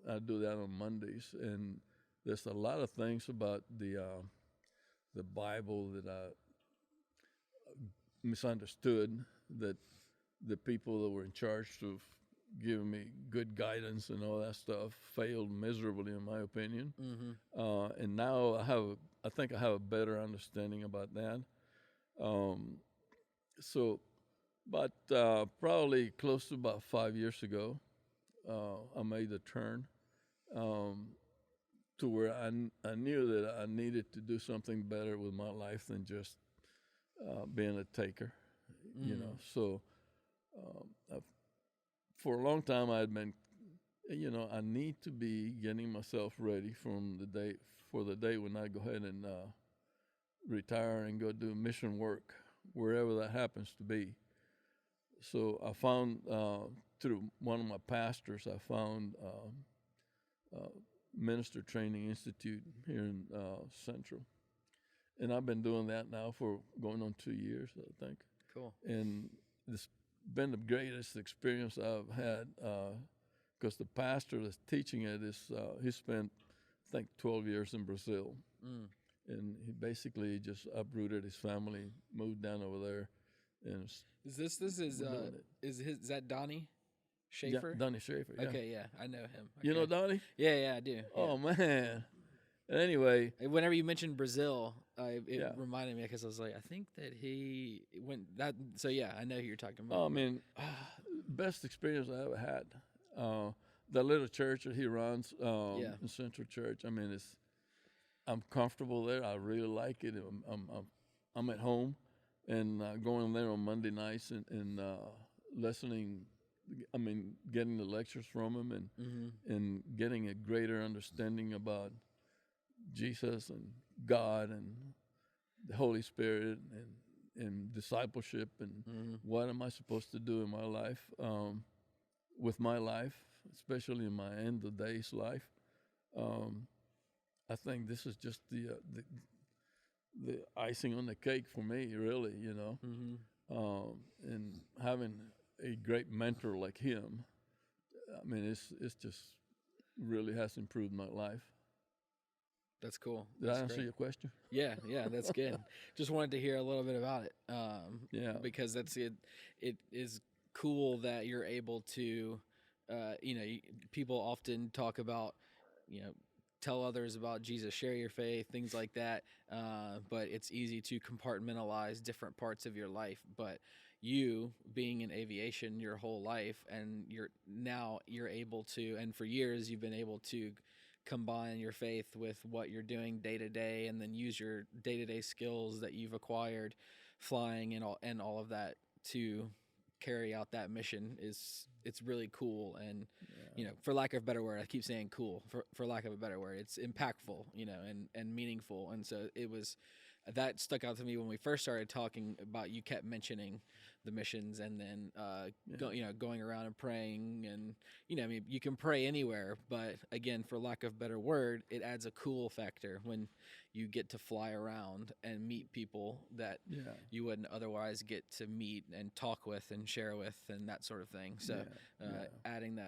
I do that on Mondays, and there's a lot of things about the Bible that I misunderstood, that the people that were in charge of giving me good guidance and all that stuff failed miserably, in my opinion. And now I think I have a better understanding about that. So, but probably close to about 5 years ago, I made the turn to where I knew that I needed to do something better with my life than just being a taker, So for a long time I had been you know, I need to be getting myself ready for the day when I go ahead and retire and go do mission work wherever that happens to be. So I found through one of my pastors, I found Minister Training Institute here in Central, and I've been doing that now for going on 2 years, I think. Cool. And it's been the greatest experience I've had because the pastor that's teaching it he spent, I think, 12 years in Brazil. And he basically just uprooted his family, moved down over there, and is that Donnie Schaefer? Yeah, Donnie Schaefer. Yeah. Okay, yeah, I know him. Okay. You know Donnie? Yeah, I do. Oh man. Anyway, whenever you mentioned Brazil, it reminded me because I was like, I think that he went that. So yeah, I know who you're talking about. Oh, I mean, best experience I ever had. The little church that he runs, in Central Church. I mean, I'm comfortable there. I really like it. I'm at home, and going there on Monday nights and listening. I mean, getting the lectures from him and getting a greater understanding about Jesus and God and the Holy Spirit and discipleship and what am I supposed to do in my life, with my life, especially in my end of days life. I think this is just the icing on the cake for me, really, you know. And having a great mentor like him, I mean, it's just really has improved my life. That's cool. Did I answer your question? Yeah, that's good. Just wanted to hear a little bit about it. Because it is cool that you're able to, people often talk about, tell others about Jesus, share your faith, things like that. But it's easy to compartmentalize different parts of your life. But you being in aviation your whole life, and you're able to, and for years you've been able to combine your faith with what you're doing day to day, and then use your day-to-day skills that you've acquired flying and all of that to carry out that mission. It's really cool. And for lack of a better word, I keep saying cool, for lack of a better word, it's impactful, and meaningful. And so that stuck out to me when we first started talking about, you kept mentioning the missions, and then going around and praying, and I mean, you can pray anywhere, but again, for lack of a better word, it adds a cool factor when you get to fly around and meet people that you wouldn't otherwise get to meet and talk with and share with and that sort of thing. So adding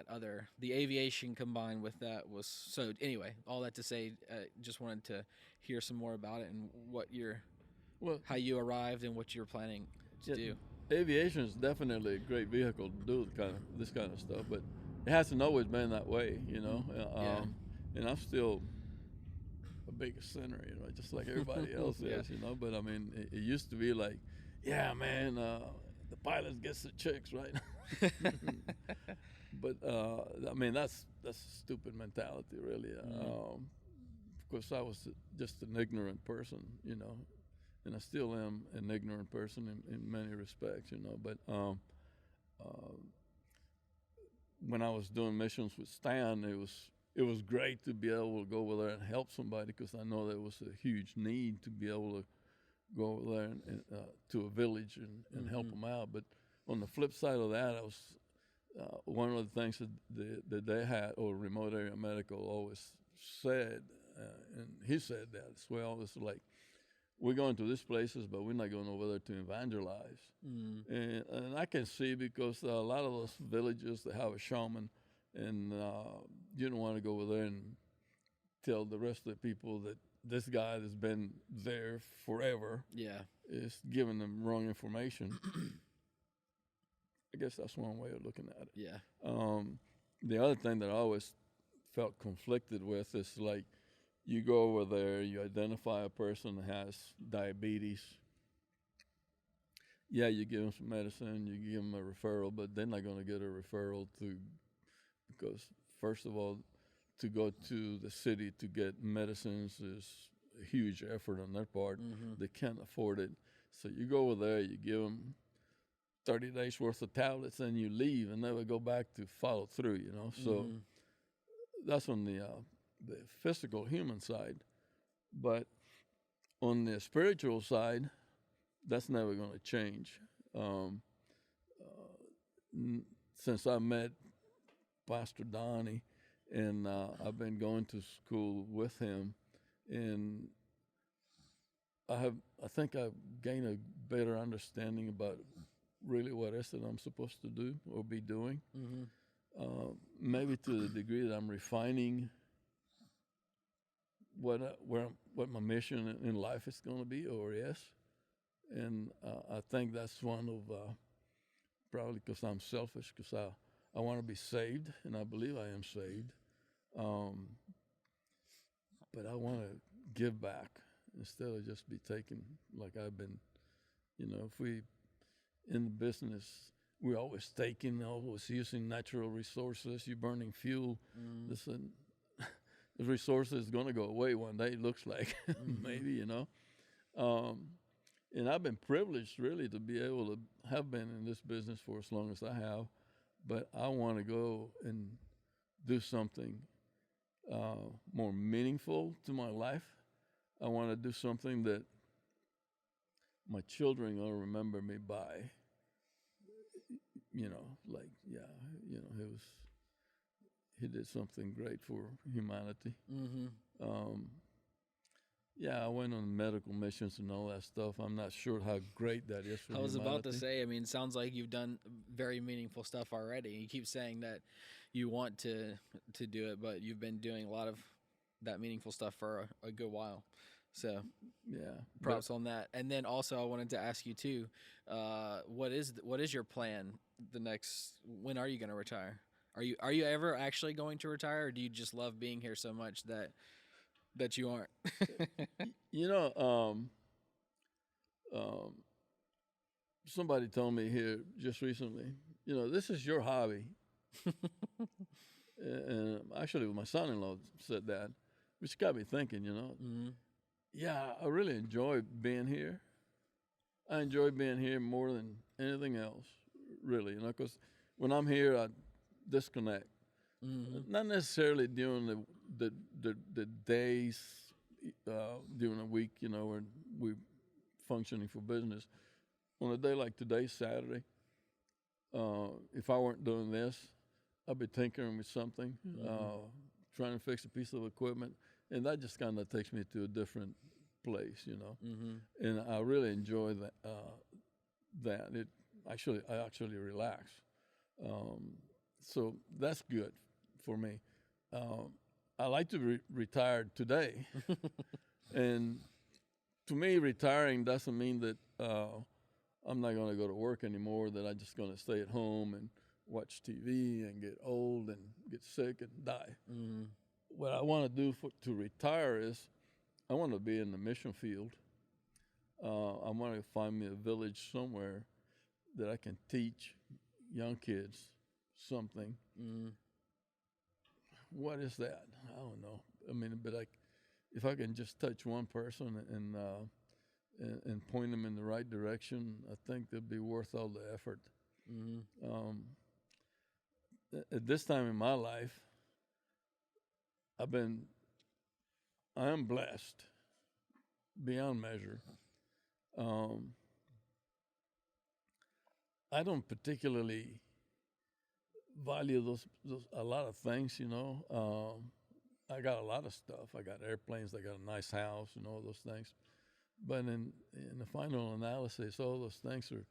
the aviation combined with that was so. Anyway, all that to say, just wanted to hear some more about it and how you arrived and what you're planning to do. Aviation is definitely a great vehicle to do this kind of stuff, but it hasn't always been that way, and I'm still a big sinner, just like everybody else is, but I mean, it used to be like, yeah, man, the pilot gets the chicks, right? But I mean, that's a stupid mentality, really. Of course, I was just an ignorant person, and I still am an ignorant person in many respects, but when I was doing missions with Stan, it was great to be able to go over there and help somebody, because I know there was a huge need to be able to go over there and to a village and help them out. But on the flip side of that, I was one of the things that they had, or remote area medical always said, and he said that as well, it's like, we're going to these places, but we're not going over there to evangelize. And I can see, because a lot of those villages, they have a shaman, and you don't want to go over there and tell the rest of the people that this guy that's been there forever is giving them wrong information. I guess that's one way of looking at it. Yeah. The other thing that I always felt conflicted with is, like, you go over there, you identify a person that has diabetes. Yeah, you give them some medicine, you give them a referral, but they're not going to get a referral because first of all, to go to the city to get medicines is a huge effort on their part. They can't afford it. So you go over there, you give them 30 days worth of tablets, and you leave and never go back to follow through, So that's on the physical human side, but on the spiritual side, that's never going to change. Since I met Pastor Donnie, and I've been going to school with him, and I think I've gained a better understanding about really what it is that I'm supposed to do or be doing. Maybe to the degree that I'm refining what my mission in life is going to be or is, and I think that's one of probably because I'm selfish, because I want to be saved, and I believe I am saved, but I want to give back instead of just be taken like I've been. If we in the business, we're always taking, always using natural resources. You're burning fuel. Listen, the resource is going to go away one day, it looks like, maybe, and I've been privileged, really, to be able to have been in this business for as long as I have, but I want to go and do something more meaningful to my life. I want to do something that my children will remember me by. He did something great for humanity. I went on medical missions and all that stuff. I'm not sure how great that is for humanity. I was about to say, it sounds like you've done very meaningful stuff already. You keep saying that you want to do it, but you've been doing a lot of that meaningful stuff for a good while. So, props on that. And then also, I wanted to ask you too, what is your plan? When are you going to retire? Are you ever actually going to retire, or do you just love being here so much that you aren't? Somebody told me here just recently, this is your hobby. And actually, my son-in-law said that, which got me thinking, Yeah, I really enjoy being here. I enjoy being here more than anything else, really, because when I'm here, I disconnect. Not necessarily during the days during the week, when we're functioning for business. On a day like today, Saturday, if I weren't doing this, I'd be tinkering with something, trying to fix a piece of equipment, and that just kind of takes me to a different place, and I really enjoy that. I actually relax. So that's good for me. I like to retire today, and to me, retiring doesn't mean that I'm not going to go to work anymore. That I'm just going to stay at home and watch TV and get old and get sick and die. What I want to do to retire is I want to be in the mission field. I want to find me a village somewhere that I can teach young kids something. What is that? I don't know. But if I can just touch one person and point them in the right direction, I think that'd be worth all the effort. At this time in my life, I am blessed beyond measure. I don't particularly value those a lot of things, I got a lot of stuff. I got airplanes, I got a nice house and all those things. But in the final analysis, all those things are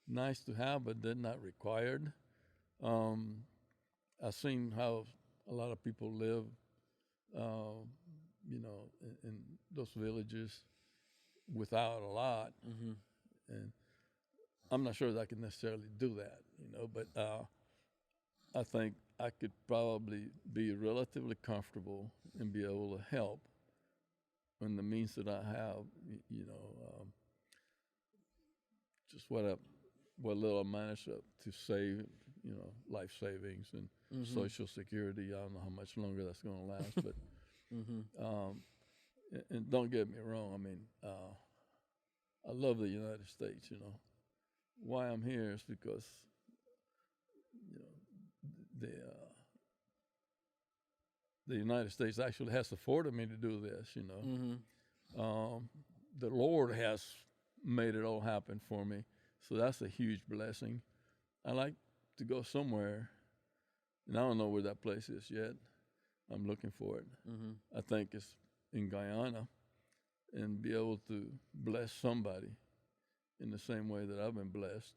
nice to have, but they're not required. I've seen how a lot of people live, in those villages without a lot. And I'm not sure that I can necessarily do that, but I think I could probably be relatively comfortable and be able to help in the means that I have, just what little I managed to save, life savings and Social Security. I don't know how much longer that's going to last, but and don't get me wrong. I love the United States. Why I'm here is because the United States actually has afforded me to do this. The Lord has made it all happen for me, so that's a huge blessing. I like to go somewhere, and I don't know where that place is yet. I'm looking for it. I think it's in Guyana, and be able to bless somebody in the same way that I've been blessed.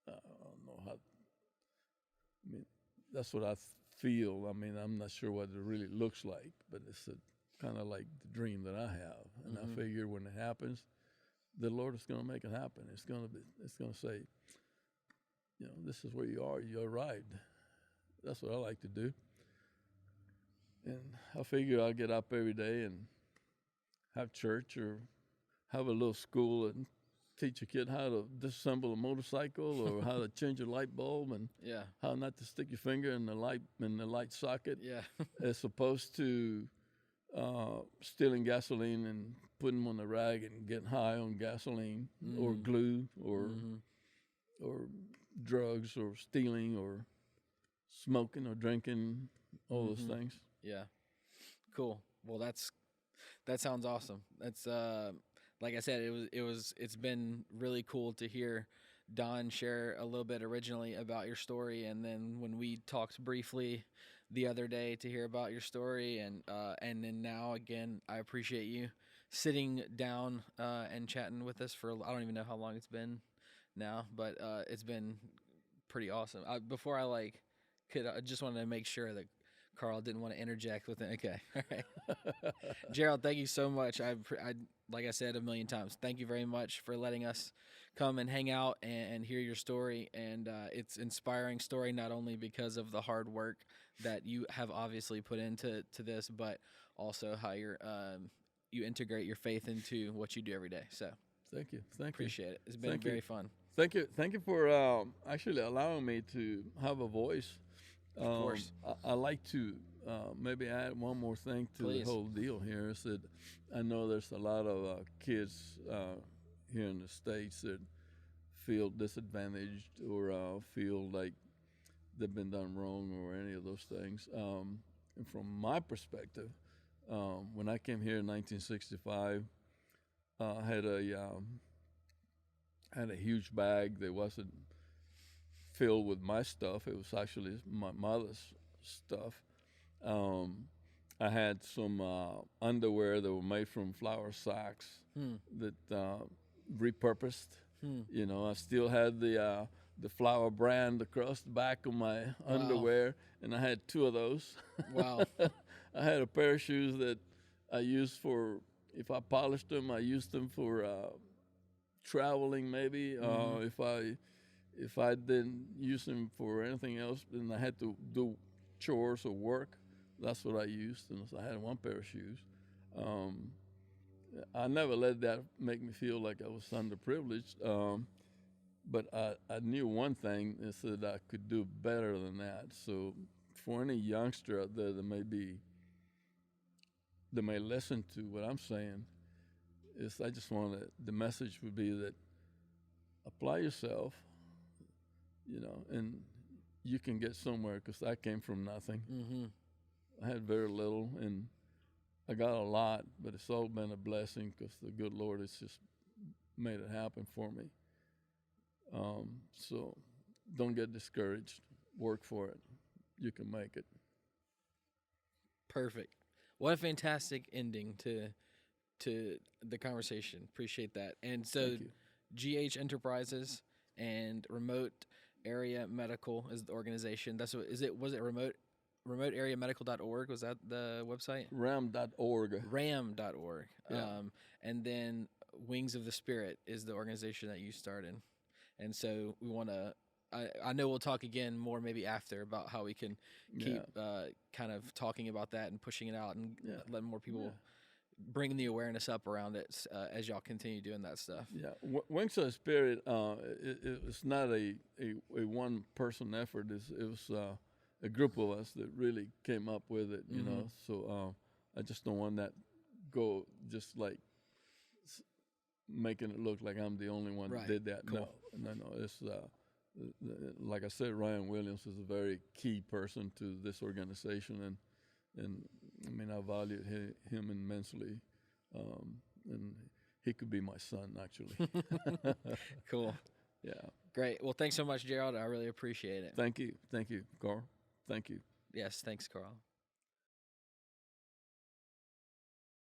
I don't know how. I mean, that's what I feel. I mean, I'm not sure what it really looks like, but it's kind of like the dream that I have. And I figure when it happens, the Lord is going to make it happen. It's going to say, this is where you are. You arrived. That's what I like to do. And I figure I'll get up every day and have church or have a little school and teach a kid how to disassemble a motorcycle or how to change a light bulb and how not to stick your finger in the light socket. As opposed to stealing gasoline and putting them on a rag and getting high on gasoline or glue or drugs or stealing or smoking or drinking, all those things. Yeah. Cool. Well, that sounds awesome. That's like I said, it's been really cool to hear Don share a little bit originally about your story, and then when we talked briefly the other day to hear about your story, and then now again, I appreciate you sitting down and chatting with us for I don't even know how long it's been now, but it's been pretty awesome. Before I just wanted to make sure that Carl didn't want to interject with it. Okay, all right. Gerald, thank you so much. I like I said a million times, thank you very much for letting us come and hang out and hear your story. And it's inspiring story, not only because of the hard work that you have obviously put into this, but also how you integrate your faith into what you do every day. So thank you. Appreciate it. It's been very fun. Thank you for actually allowing me to have a voice. Of course. I like to maybe add one more thing to Please. the whole deal here. Is that I know there's a lot of kids here in the States that feel disadvantaged or feel like they've been done wrong or any of those things. And from my perspective, when I came here in 1965, I had a huge bag that wasn't filled with my stuff. It was actually my mother's stuff. I had some underwear that were made from flour sacks that repurposed. I still had the flour brand across the back of my underwear, and I had 2 of those. Wow. I had a pair of shoes that I used for, if I polished them, I used them for traveling maybe. If I didn't use them for anything else, then I had to do chores or work. That's what I used, and so I had 1 pair of shoes. I never let that make me feel like I was underprivileged, but I knew one thing, is that I could do better than that. So for any youngster out there that may listen to what I'm saying, I just the message would be that apply yourself, and you can get somewhere, because I came from nothing. I had very little, and I got a lot, but it's all been a blessing because the good Lord has just made it happen for me. So don't get discouraged. Work for it. You can make it. Perfect. What a fantastic ending to the conversation. Appreciate that. And so GH Enterprises and Remote Area Medical is the organization. That's what is it? Was it remoteareamedical.org? Was that the website? RAM.org. RAM.org. Yeah. And then Wings of the Spirit is the organization that you started. And so we want to. I know we'll talk again more maybe after about how we can keep kind of talking about that and pushing it out and letting more people bring the awareness up around it as y'all continue doing that stuff. Yeah, Wings of the Spirit, it's not a one-person effort. It was a group of us that really came up with it, you know. So I just don't want that go just like making it look like I'm the only one that did that. Cool. No. It's like I said, Ryan Williams is a very key person to this organization, and and I mean, I valued him immensely, and he could be my son, actually. Cool. Yeah. Great. Well, thanks so much, Gerald. I really appreciate it. Thank you, Carl. Thank you. Yes, thanks, Carl.